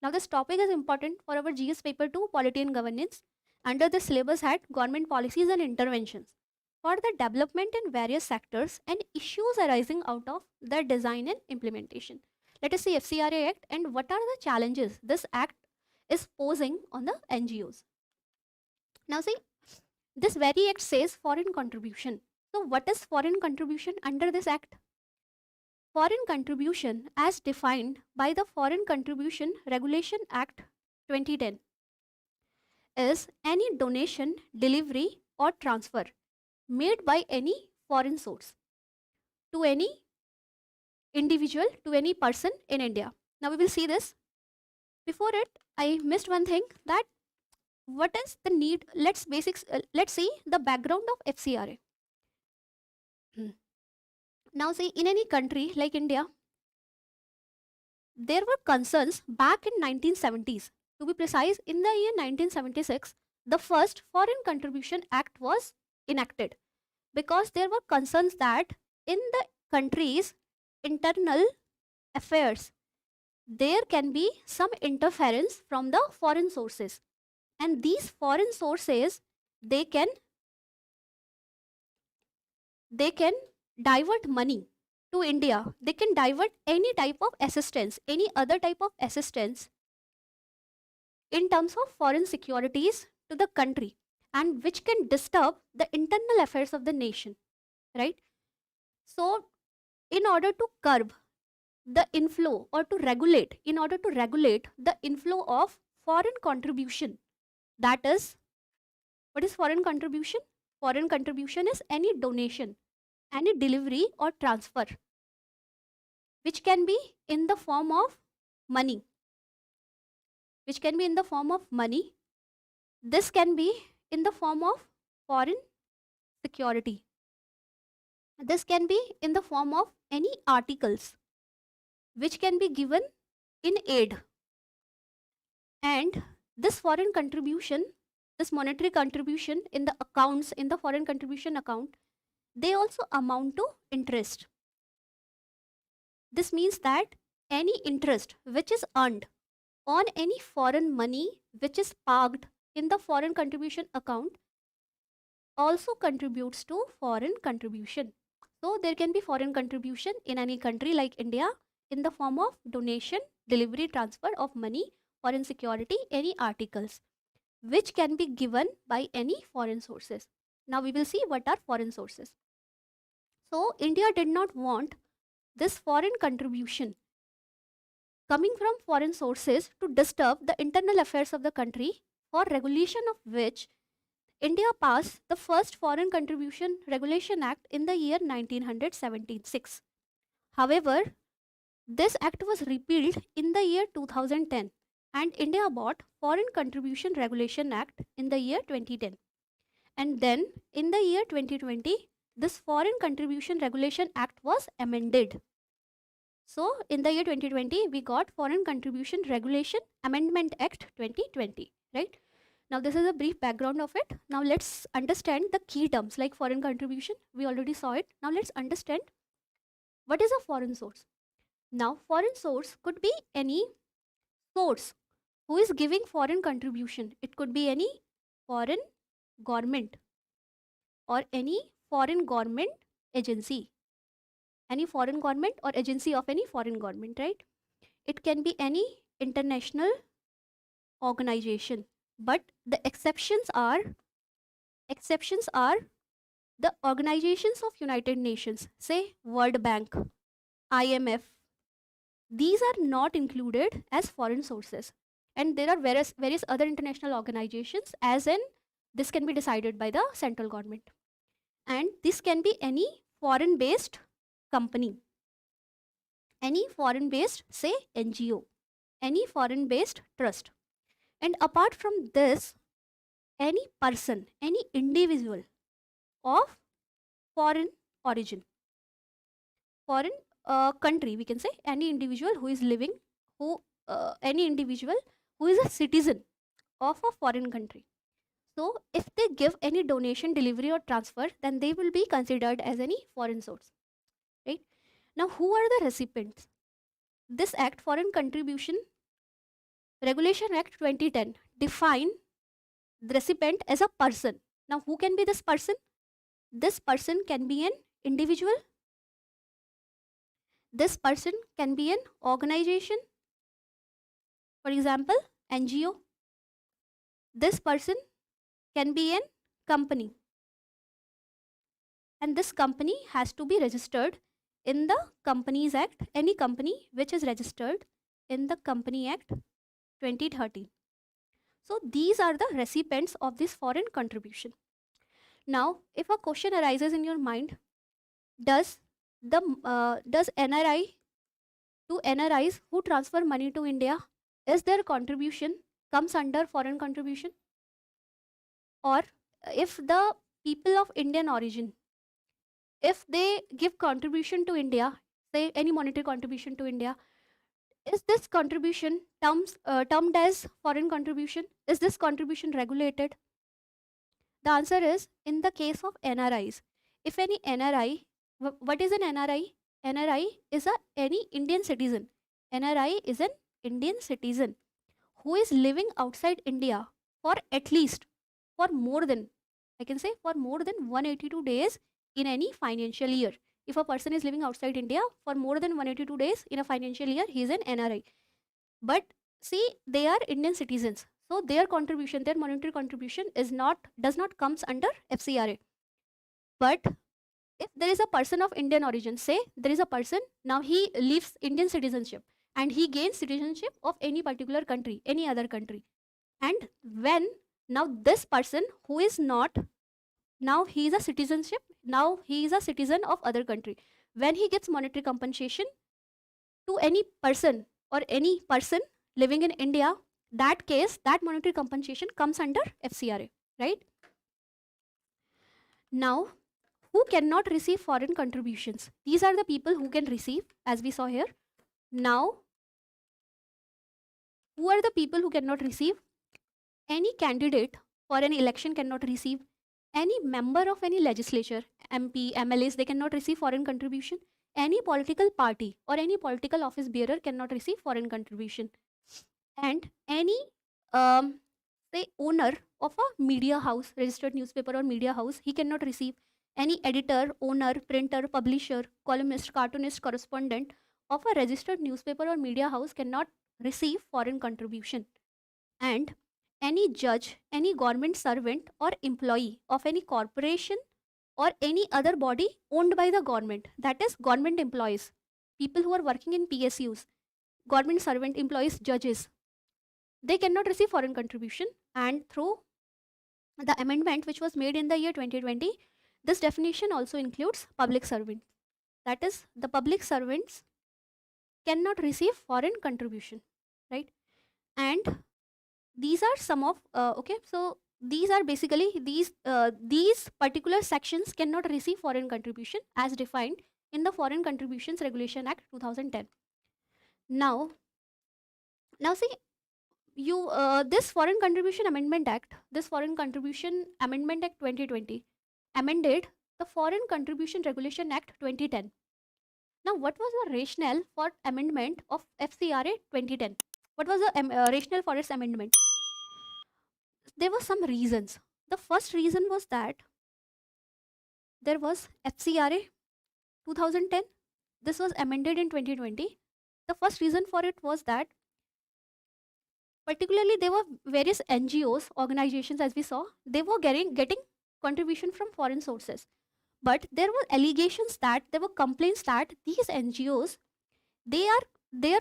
Now, this topic is important for our GS paper 2, Polity and Governance. Under the syllabus had Government Policies and Interventions for the development in various sectors and issues arising out of their design and implementation. Let us see FCRA Act and what are the challenges this Act is posing on the NGOs. Now, see, this very Act says foreign contribution. So, what is foreign contribution under this Act? Foreign contribution, as defined by the Foreign Contribution Regulation Act 2010, is any donation, delivery, or transfer made by any foreign source to any individual, to any person in India. Now, we will see this. Before it, I missed one thing, that what is the need? Let's see the background of FCRA. Now, see, in any country like India, there were concerns back in 1970s. To be precise, in the year 1976, the first Foreign Contribution Act was enacted because there were concerns that in the country's internal affairs, there can be some interference from the foreign sources. And these foreign sources, they can divert money to India. They can divert any type of assistance, any other type of assistance in terms of foreign securities to the country, and which can disturb the internal affairs of the nation, right? So, in order to curb the inflow or to regulate, in order to regulate the inflow of foreign contribution, that is, what is foreign contribution? Foreign contribution is any donation, any delivery or transfer which can be in the form of money. This can be in the form of foreign security. This can be in the form of any articles which can be given in aid. And this foreign contribution, this monetary contribution in the accounts, in the foreign contribution account, they also amount to interest. This means that any interest which is earned on any foreign money which is parked in the foreign contribution account also contributes to foreign contribution. So there can be foreign contribution in any country like India in the form of donation, delivery, transfer of money, foreign security, any articles which can be given by any foreign sources. Now we will see what are foreign sources. So India did not want this foreign contribution coming from foreign sources to disturb the internal affairs of the country, for regulation of which India passed the first Foreign Contribution Regulation Act in the year 1976. However, this act was repealed in the year 2010 and India bought Foreign Contribution Regulation Act in the year 2010. And then in the year 2020, this Foreign Contribution Regulation Act was amended. So in the year 2020, we got Foreign Contribution Regulation Amendment Act 2020, right? Now this is a brief background of it. Now let's understand the key terms like foreign contribution. We already saw it. Now let's understand what is a foreign source. Now foreign source could be any source who is giving foreign contribution. It could be any foreign government or any foreign government agency. Any foreign government or agency of any foreign government, right? It can be any international organization. But the exceptions are the organizations of United Nations, say World Bank, IMF. These are not included as foreign sources. And there are various other international organizations, as in this can be decided by the central government. And this can be any foreign based company, any foreign based, say, NGO, any foreign based trust. And apart from this, any person, any individual of foreign origin, foreign country, we can say, any individual who is living, any individual who is a citizen of a foreign country. So if they give any donation, delivery or transfer, then they will be considered as any foreign source, right? Now, who are the recipients? This act, Foreign Contribution Regulation Act 2010, define the recipient as a person. Now, who can be this person? This person can be an individual. This person can be an organization, for example, NGO. This person can be an company. And this company has to be registered in the Companies Act, any company which is registered in the Company Act 2013. So these are the recipients of this foreign contribution. Now, if a question arises in your mind, does NRI to NRIs who transfer money to India, is their contribution comes under foreign contribution? Or if the people of Indian origin, if they give contribution to India, say any monetary contribution to India, is this contribution termed as foreign contribution? Is this contribution regulated? The answer is, in the case of NRIs, if any NRI, what is an NRI? NRI is any Indian citizen. NRI is an Indian citizen who is living outside India for at least, for more than, I can say, for more than 182 days in any financial year. If a person is living outside India for more than 182 days in a financial year, he is an NRI. But see, they are Indian citizens, so their contribution, their monetary contribution does not comes under FCRA. But if there is a person of Indian origin, say there is a person, now he leaves Indian citizenship and he gains citizenship of any particular country, any other country. And when now this person who is not, now he is a citizenship, now he is a citizen of other country. When he gets monetary compensation to any person or any person living in India, that case, that monetary compensation comes under FCRA, right? Now, who cannot receive foreign contributions? These are the people who can receive, as we saw here. Now, who are the people who cannot receive? Any candidate for an election cannot receive. Any member of any legislature, MP, MLAs, they cannot receive foreign contribution. Any political party or any political office bearer cannot receive foreign contribution. And any, say, owner of a media house, registered newspaper or media house, he cannot receive. Any editor, owner, printer, publisher, columnist, cartoonist, correspondent of a registered newspaper or media house cannot receive foreign contribution. And any judge, any government servant or employee of any corporation or any other body owned by the government, that is government employees, people who are working in PSUs, government servant employees, judges, they cannot receive foreign contribution. And through the amendment which was made in the year 2020, this definition also includes public servant. That is, the public servants cannot receive foreign contribution, right? And these are some of okay, so these are basically these particular sections cannot receive foreign contribution as defined in the Foreign Contributions Regulation Act 2010. Now see, you this Foreign Contribution Amendment Act, this Foreign Contribution Amendment Act 2020 amended the Foreign Contribution Regulation Act 2010. Now, what was the rationale for amendment of FCRA 2010? What was the rationale for its amendment? There were some reasons. The first reason was that there was FCRA 2010. This was amended in 2020. The first reason for it was that particularly there were various NGOs, organizations, as we saw, they were getting contribution from foreign sources. But there were allegations that there were complaints that these NGOs, their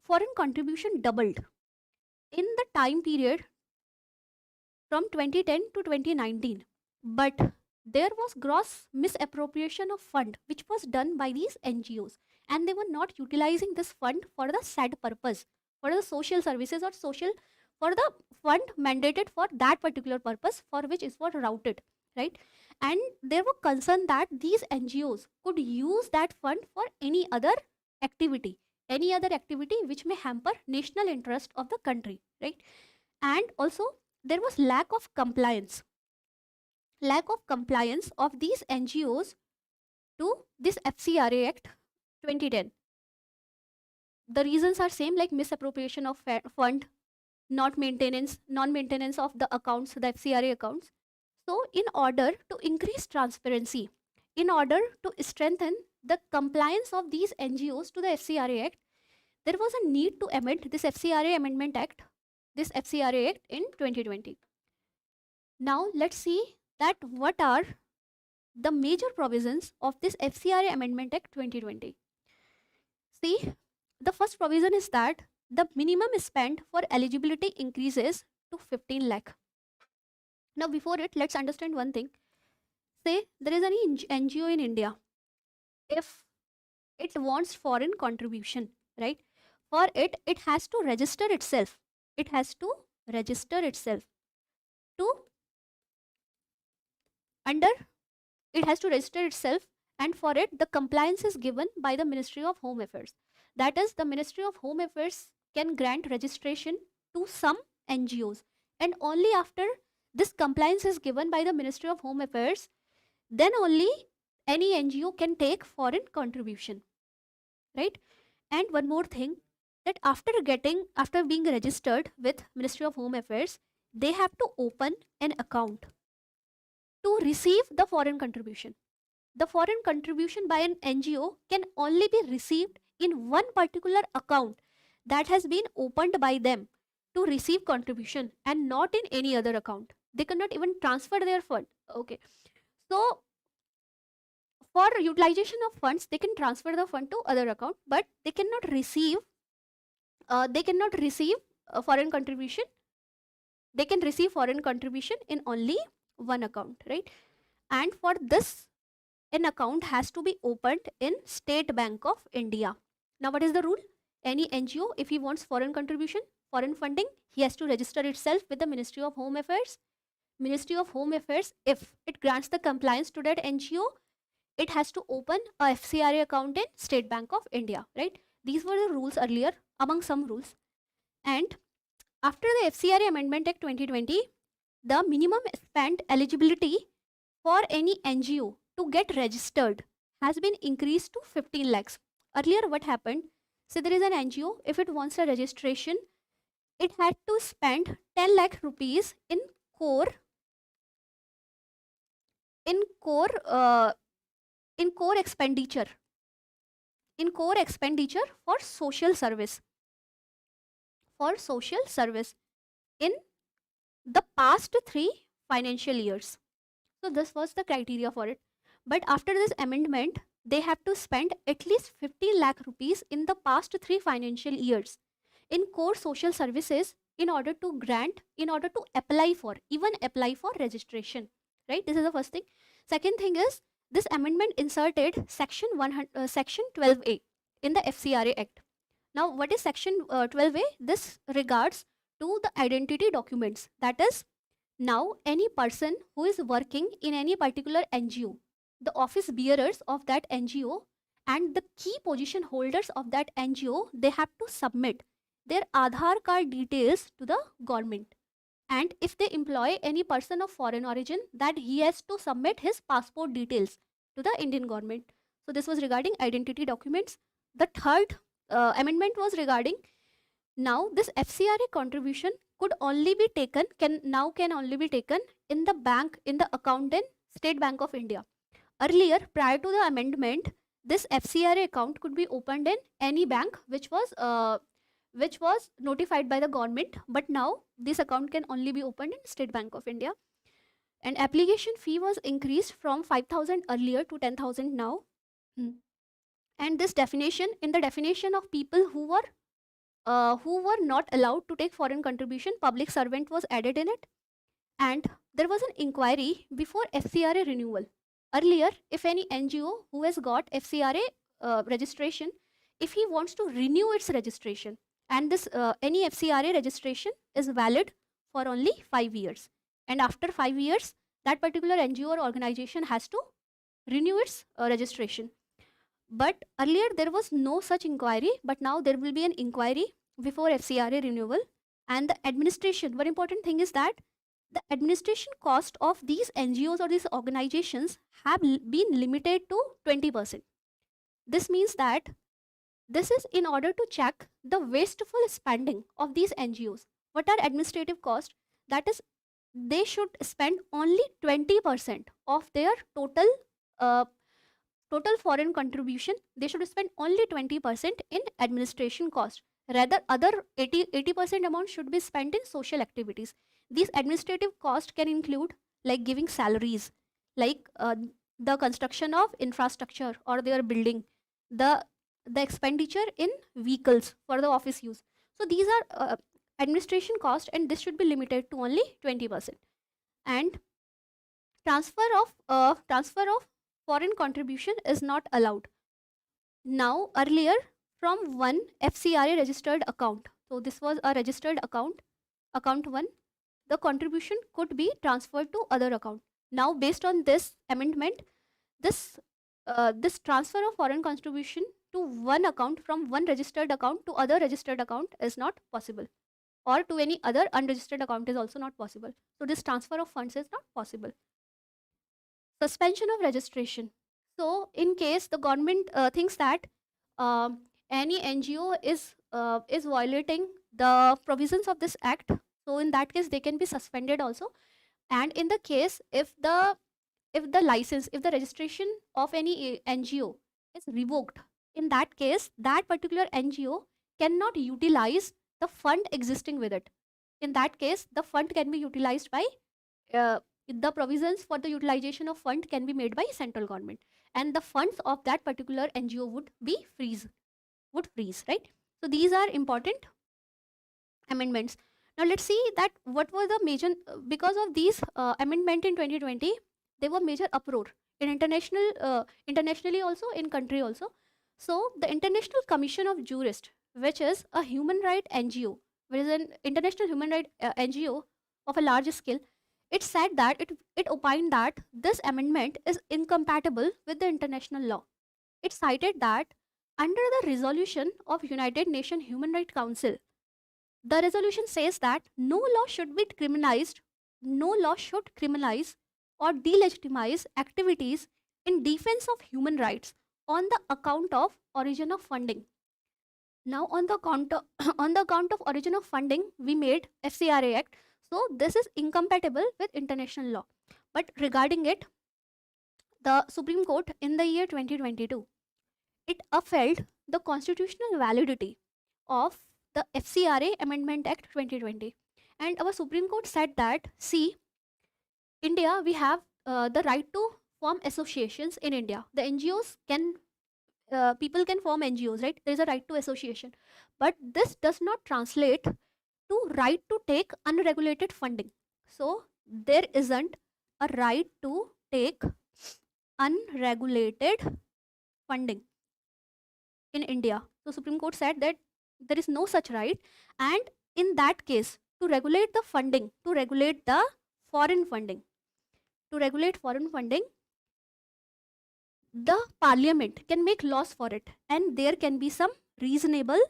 foreign contribution doubled in the time period from 2010 to 2019. But there was gross misappropriation of fund which was done by these NGOs, and they were not utilizing this fund for the said purpose, for the social services or social, for the fund mandated for that particular purpose for which it was routed, right? And there were concern that these NGOs could use that fund for activity any other activity which may hamper national interest of the country, right? And also there was lack of compliance of these NGOs to this FCRA Act 2010. The reasons are same, like misappropriation of fund, non-maintenance of the accounts, the FCRA accounts. So in order to increase transparency, in order to strengthen the compliance of these NGOs to the FCRA Act, there was a need to amend this FCRA Amendment Act, this FCRA Act in 2020. Now let's see that what are the major provisions of this FCRA Amendment Act 2020. See, the first provision is that the minimum spend for eligibility increases to 15 lakh. Now before it, let's understand one thing. Say there is any NGO in India. If it wants foreign contribution, right? For it, it has to register itself. It has to register itself to under, it has to register itself, and for it the compliance is given by the Ministry of Home Affairs. That is, the Ministry of Home Affairs can grant registration to some NGOs, and only after this compliance is given by the Ministry of Home Affairs, then only any NGO can take foreign contribution, right? And one more thing, that after being registered with Ministry of Home Affairs, they have to open an account to receive the foreign contribution. The foreign contribution by an NGO can only be received in one particular account that has been opened by them to receive contribution, and not in any other account. They cannot even transfer their fund. Okay. So for utilization of funds, they can transfer the fund to other account, but they cannot receive foreign contribution. They can receive foreign contribution in only one account, right? And for this, an account has to be opened in State Bank of India. Now what is the rule? Any NGO, if he wants foreign contribution, foreign funding, he has to register itself with the Ministry of Home Affairs. Ministry of Home Affairs, if it grants the compliance to that NGO, it has to open a FCRA account in State Bank of India, right? These were the rules earlier, among some rules. And after the FCRA Amendment Act 2020, the minimum spend eligibility for any NGO to get registered has been increased to 15 lakhs. Earlier what happened? So there is an NGO, if it wants a registration, it had to spend 10 lakh rupees in core expenditure for social service in the past 3 financial years. So this was the criteria for it. But after this amendment, they have to spend at least 50 lakh rupees in the past 3 financial years in core social services in order to apply for registration, right? This is the first thing. Second thing is, this amendment inserted section 12A in the FCRA Act. Now what is section 12A? This regards to the identity documents. That is, now any person who is working in any particular NGO, the office bearers of that NGO and the key position holders of that NGO, they have to submit their Aadhaar card details to the government. And if they employ any person of foreign origin, that he has to submit his passport details to the Indian government. So this was regarding identity documents. The third amendment was regarding, now this FCRA contribution can only be taken in the bank, in the account in State Bank of India. Earlier, prior to the amendment, this FCRA account could be opened in any bank which was which was notified by the government, but now this account can only be opened in State Bank of India. And application fee was increased from 5,000 earlier to 10,000 now. Hmm. And this definition, in the definition of people who were not allowed to take foreign contribution, public servant was added in it. And there was an inquiry before FCRA renewal. Earlier, if any NGO who has got FCRA registration, if he wants to renew its registration, and this any FCRA registration is valid for only 5 years, and after 5 years that particular NGO or organization has to renew its registration. But earlier there was no such inquiry, but now there will be an inquiry before FCRA renewal. And the administration, one important thing is that the administration cost of these NGOs or these organizations have been limited to 20%. This means that this is in order to check the wasteful spending of these NGOs. What are administrative costs? That is, they should spend only 20% of their total foreign contribution. They should spend only 20% in administration cost. Rather, other 80% amount should be spent in social activities. These administrative costs can include like giving salaries, like the construction of infrastructure or their building, the expenditure in vehicles for the office use. So these are administration cost, and this should be limited to only 20%. And transfer of foreign contribution is not allowed. Now earlier, from one FCRA registered account, so this was a registered account, account 1, the contribution could be transferred to other account. Now based on this amendment, this transfer of foreign contribution to one account from one registered account to other registered account is not possible, or to any other unregistered account is also not possible. So this transfer of funds is not possible. Suspension of registration. So in case the government thinks that any NGO is violating the provisions of this act, so in that case they can be suspended also. And in the case if the license, if the registration of any NGO is revoked, in that case that particular NGO cannot utilize the fund existing with it. In that case, the fund can be utilized by the provisions for the utilization of fund can be made by central government, and the funds of that particular NGO would freeze, right? So these are important amendments. Now let's see that what were the major, because of these amendment in 2020, there were major uproar in internationally also, in country also. So the International Commission of Jurists, which is a human right NGO, which is an international human right NGO of a large scale, it said that it opined that this amendment is incompatible with the international law. It cited that under the resolution of United Nations Human Rights Council, the resolution says that no law should criminalize or delegitimize activities in defense of human rights on the account of origin of funding. Now on the account of origin of funding, we made FCRA Act. So this is incompatible with international law. But regarding it, the Supreme Court in the year 2022, it upheld the constitutional validity of the FCRA Amendment Act 2020. And our Supreme Court said that, see, India, we have the right to form associations in India. The NGOs can, people can form NGOs, right? There is a right to association. But this does not translate to right to take unregulated funding. So there isn't a right to take unregulated funding in India. So Supreme Court said that there is no such right, and in that case, to regulate the funding, to regulate the foreign funding, the parliament can make laws for it, and there can be some reasonable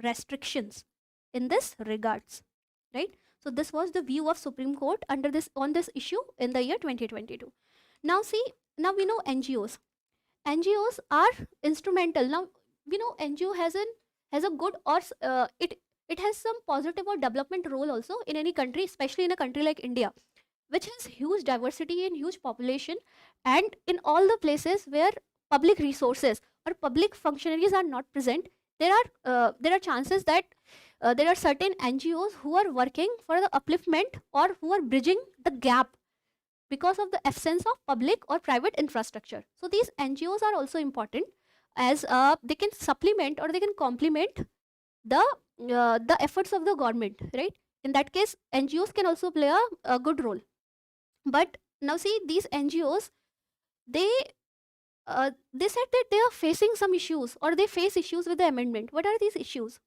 restrictions in this regards, right? So this was the view of Supreme Court under this, on this issue in the year 2022. Now see, now we know NGOs are instrumental. Now we know NGO has a good or it has some positive or development role also in any country, especially in a country like India, which has huge diversity and huge population, and in all the places where public resources or public functionaries are not present, there are chances that there are certain NGOs who are working for the upliftment or who are bridging the gap because of the absence of public or private infrastructure. So these NGOs are also important, as they can supplement or they can complement the efforts of the government, right? In that case, NGOs can also play a good role. But now see, these NGOs, they they said that they are facing some issues or they face issues with the amendment. What are these issues?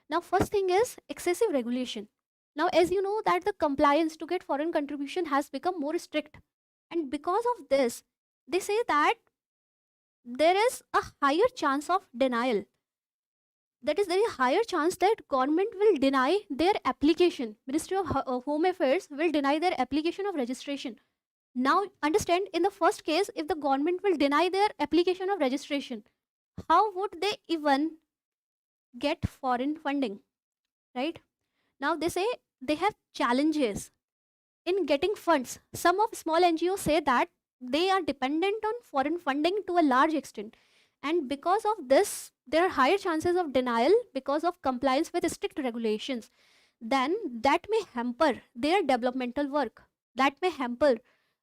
Now, first thing is excessive regulation. Now, as you know, that the compliance to get foreign contribution has become more strict, and because of this, they say that there is a higher chance of denial. That is, there is a higher chance that government will deny their application. Ministry of Home Affairs will deny their application of registration. Now, understand, in the first case, if the government will deny their application of registration, how would they even get foreign funding, right? Now they say they have challenges in getting funds. Some of small NGOs say that they are dependent on foreign funding to a large extent, and because of this there are higher chances of denial because of compliance with strict regulations. Then that may hamper their developmental work, that may hamper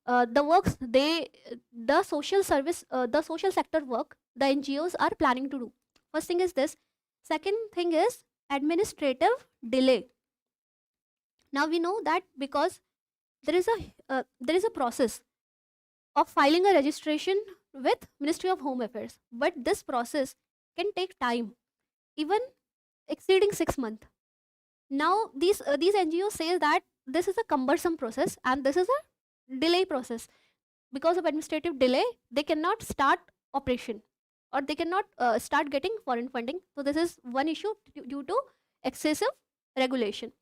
the works they the social service the social sector work the NGOs are planning to do. First thing is this. Second thing is administrative delay. Now we know that because there is a process of filing a registration with Ministry of Home Affairs, but this process can take time, even exceeding 6 months. Now these NGOs say that this is a cumbersome process and this is a delay process. Because of administrative delay, they cannot start operation or they cannot start getting foreign funding. So this is one issue due to excessive regulation.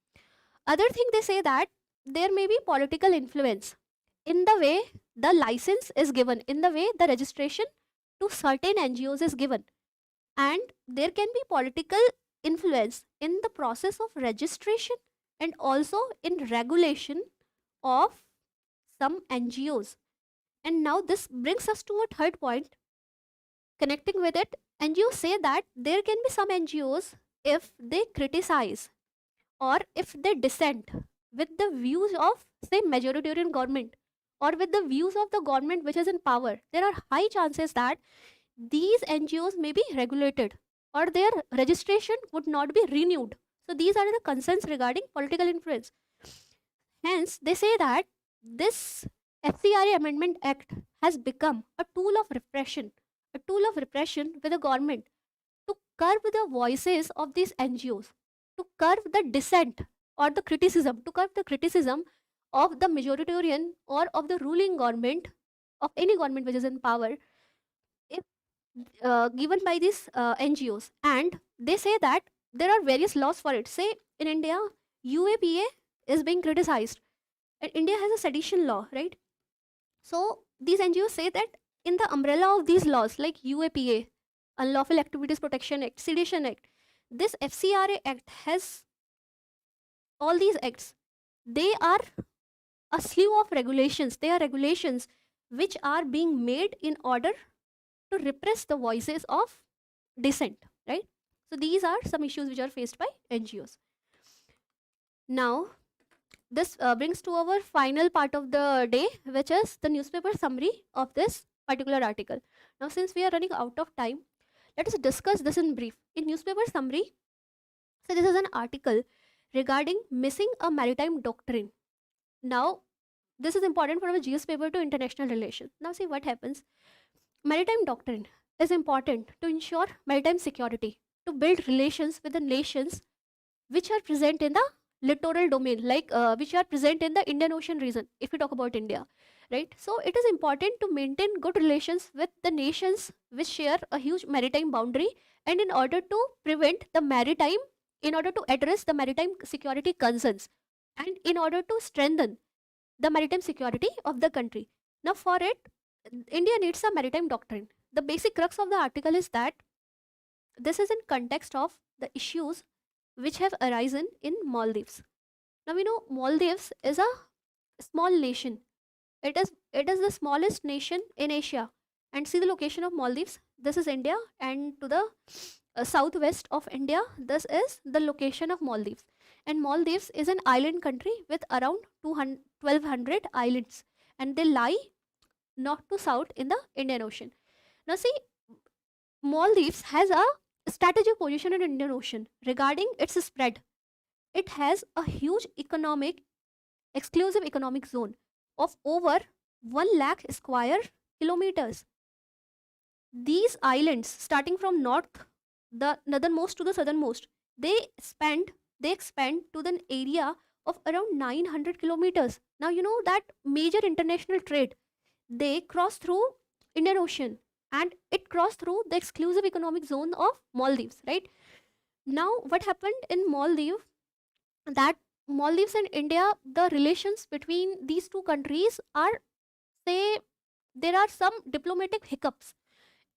Other thing, they say that there may be political influence in the way the license is given, in the way the registration to certain NGOs is given, and there can be political influence in the process of registration and also in regulation of some NGOs. And now this brings us to a third point. Connecting with it, NGOs say that there can be some NGOs, if they criticize or if they dissent with the views of, say, majoritarian government or with the views of the government which is in power, there are high chances that these NGOs may be regulated or their registration would not be renewed. So these are the concerns regarding political influence. Hence, they say that this FCRA Amendment Act has become a tool of repression, with the government to curb the voices of these NGOs, to curb the dissent or the criticism, of the majoritarian or of the ruling government, of any government which is in power, if given by these NGOs. And they say that there are various laws for it. Say in India, UAPA is being criticized, and India has a sedition law, right? So these NGOs say that in the umbrella of these laws like UAPA, Unlawful Activities Protection Act, Sedition Act, this FCRA Act has all these acts. They are a slew of regulations. They are regulations which are being made in order to repress the voices of dissent, right? So these are some issues which are faced by NGOs. Now, this brings to our final part of the day, which is the newspaper summary of this particular article. Now, since we are running out of time, let us discuss this in brief. In newspaper summary, so this is an article regarding missing a maritime doctrine. Now, this is important for our GS paper to international relations. Now, see what happens. Maritime doctrine is important to ensure maritime security, to build relations with the nations which are present in the littoral domain, like which are present in the Indian Ocean region, if we talk about India, right? So it is important to maintain good relations with the nations which share a huge maritime boundary, and in order to prevent the maritime, in order to address the maritime security concerns, and in order to strengthen the maritime security of the country. Now, for it, India needs a maritime doctrine. The basic crux of the article is that this is in context of the issues which have arisen in Maldives. Now we know Maldives is a small nation. It is the smallest nation in Asia. And see the location of Maldives. This is India, and to the southwest of India. This is the location of Maldives. And Maldives is an island country with around 1,200 islands, and they lie north to south in the Indian Ocean. Now, see, Maldives has a strategic position in Indian Ocean regarding its spread. It has a huge exclusive economic zone of over 1 lakh square kilometers. These islands, starting from the northernmost to the southernmost, they expand to the area of around 900 kilometers. Now you know that major international trade, they cross through Indian Ocean, and it crossed through the exclusive economic zone of Maldives, right? Now what happened in Maldives, that Maldives and India, the relations between these two countries are, say, there are some diplomatic hiccups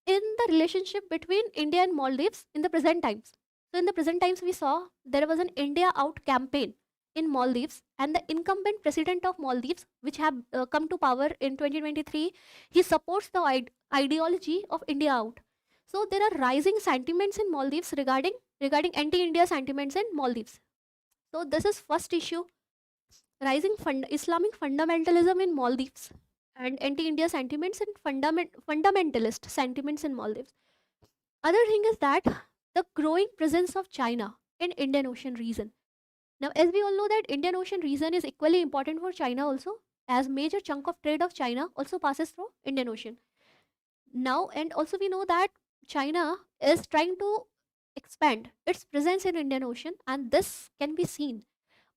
in the relationship between India and Maldives in the present times. So, in the present times, we saw there was an India Out campaign in Maldives, and the incumbent president of Maldives, which have come to power in 2023, he supports the ideology of India Out. So, there are rising sentiments in Maldives regarding anti-India sentiments in Maldives. So, this is first issue: rising Islamic fundamentalism in Maldives and anti-India sentiments and fundamentalist sentiments in Maldives. Other thing is that the growing presence of China in Indian Ocean region. Now, as we all know that Indian Ocean region is equally important for China also, as major chunk of trade of China also passes through Indian Ocean. Now, and also we know that China is trying to expand its presence in Indian Ocean, and this can be seen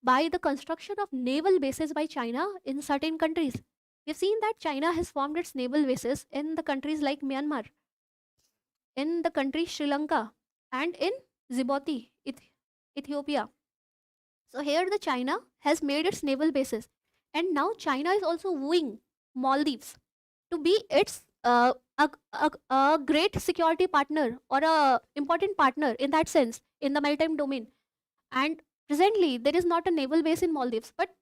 by the construction of naval bases by China in certain countries. We've seen that China has formed its naval bases in the countries like Myanmar, in the country Sri Lanka, and in Djibouti, Ethiopia. So here the China has made its naval bases, and now China is also wooing Maldives to be its a great security partner or a important partner in that sense in the maritime domain. And presently there is not a naval base in Maldives, but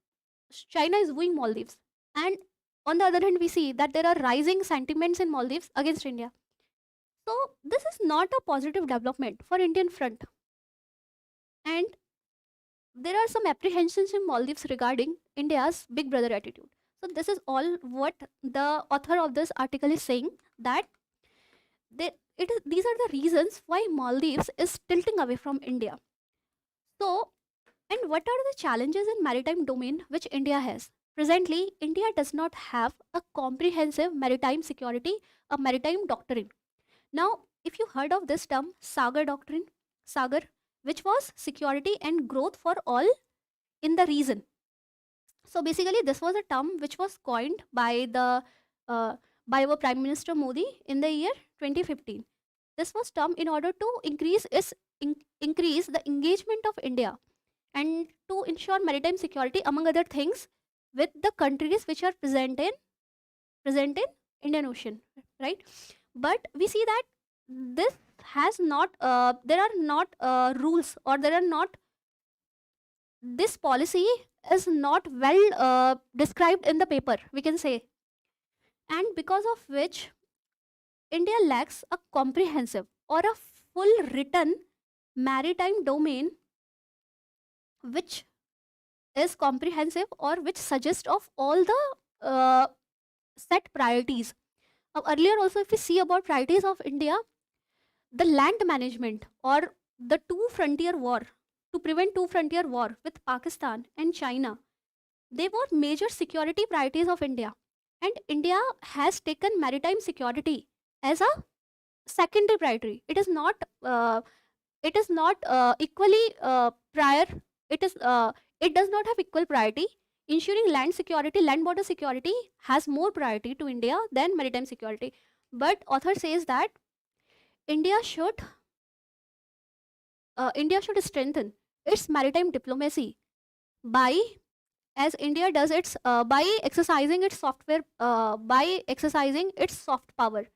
China is wooing Maldives. And on the other hand, we see that there are rising sentiments in Maldives against India. So this is not a positive development for Indian front. And there are some apprehensions in Maldives regarding India's big brother attitude. So this is all what the author of this article is saying, that these are the reasons why Maldives is tilting away from India. So, and what are the challenges in maritime domain which India has? Presently, India does not have a comprehensive maritime security, a maritime doctrine. Now, if you heard of this term, Sagar doctrine, Sagar, which was security and growth for all in the region. So basically, this was a term which was coined by by our Prime Minister Modi in the year 2015. This was termed in order to increase the engagement of India and to ensure maritime security, among other things, with the countries which are present in Indian Ocean, right? But we see that this has not there are not rules, or there are not, this policy is not well described in the paper, we can say, and because of which India lacks a comprehensive or a full written maritime domain which is comprehensive or which suggests of all the set priorities. Earlier also, if we see about priorities of India, the land management or the to prevent two frontier war with Pakistan and China, they were major security priorities of India. And India has taken maritime security as a secondary priority. It is not equally prior. It does not have equal priority. Ensuring land border security has more priority to India than maritime security. But author says that India should strengthen its maritime diplomacy by, as India does its by exercising its soft power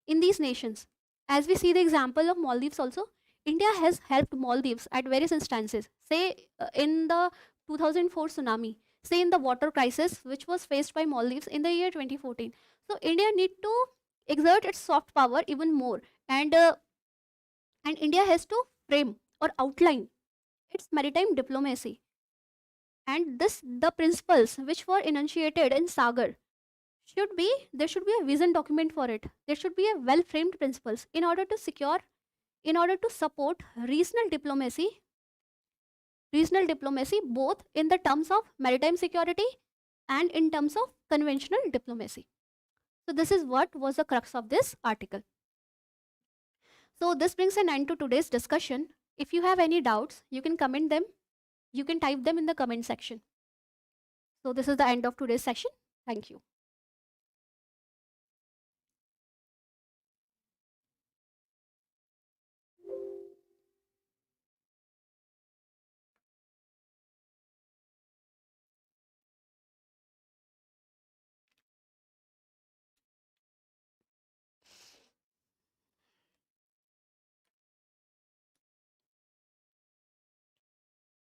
in these nations. As we see the example of Maldives also, India has helped Maldives at various instances. Say in the 2004 tsunami, say in the water crisis which was faced by Maldives in the year 2014. So India need to exert its soft power even more, and and India has to frame or outline its maritime diplomacy. And the principles which were enunciated in Sagar there should be a vision document for it. There should be a well framed principles in order to support regional diplomacy both in the terms of maritime security and in terms of conventional diplomacy. So this is what was the crux of this article. So this brings an end to today's discussion. If you have any doubts, you can comment them. You can type them in the comment section. So this is the end of today's session. Thank you.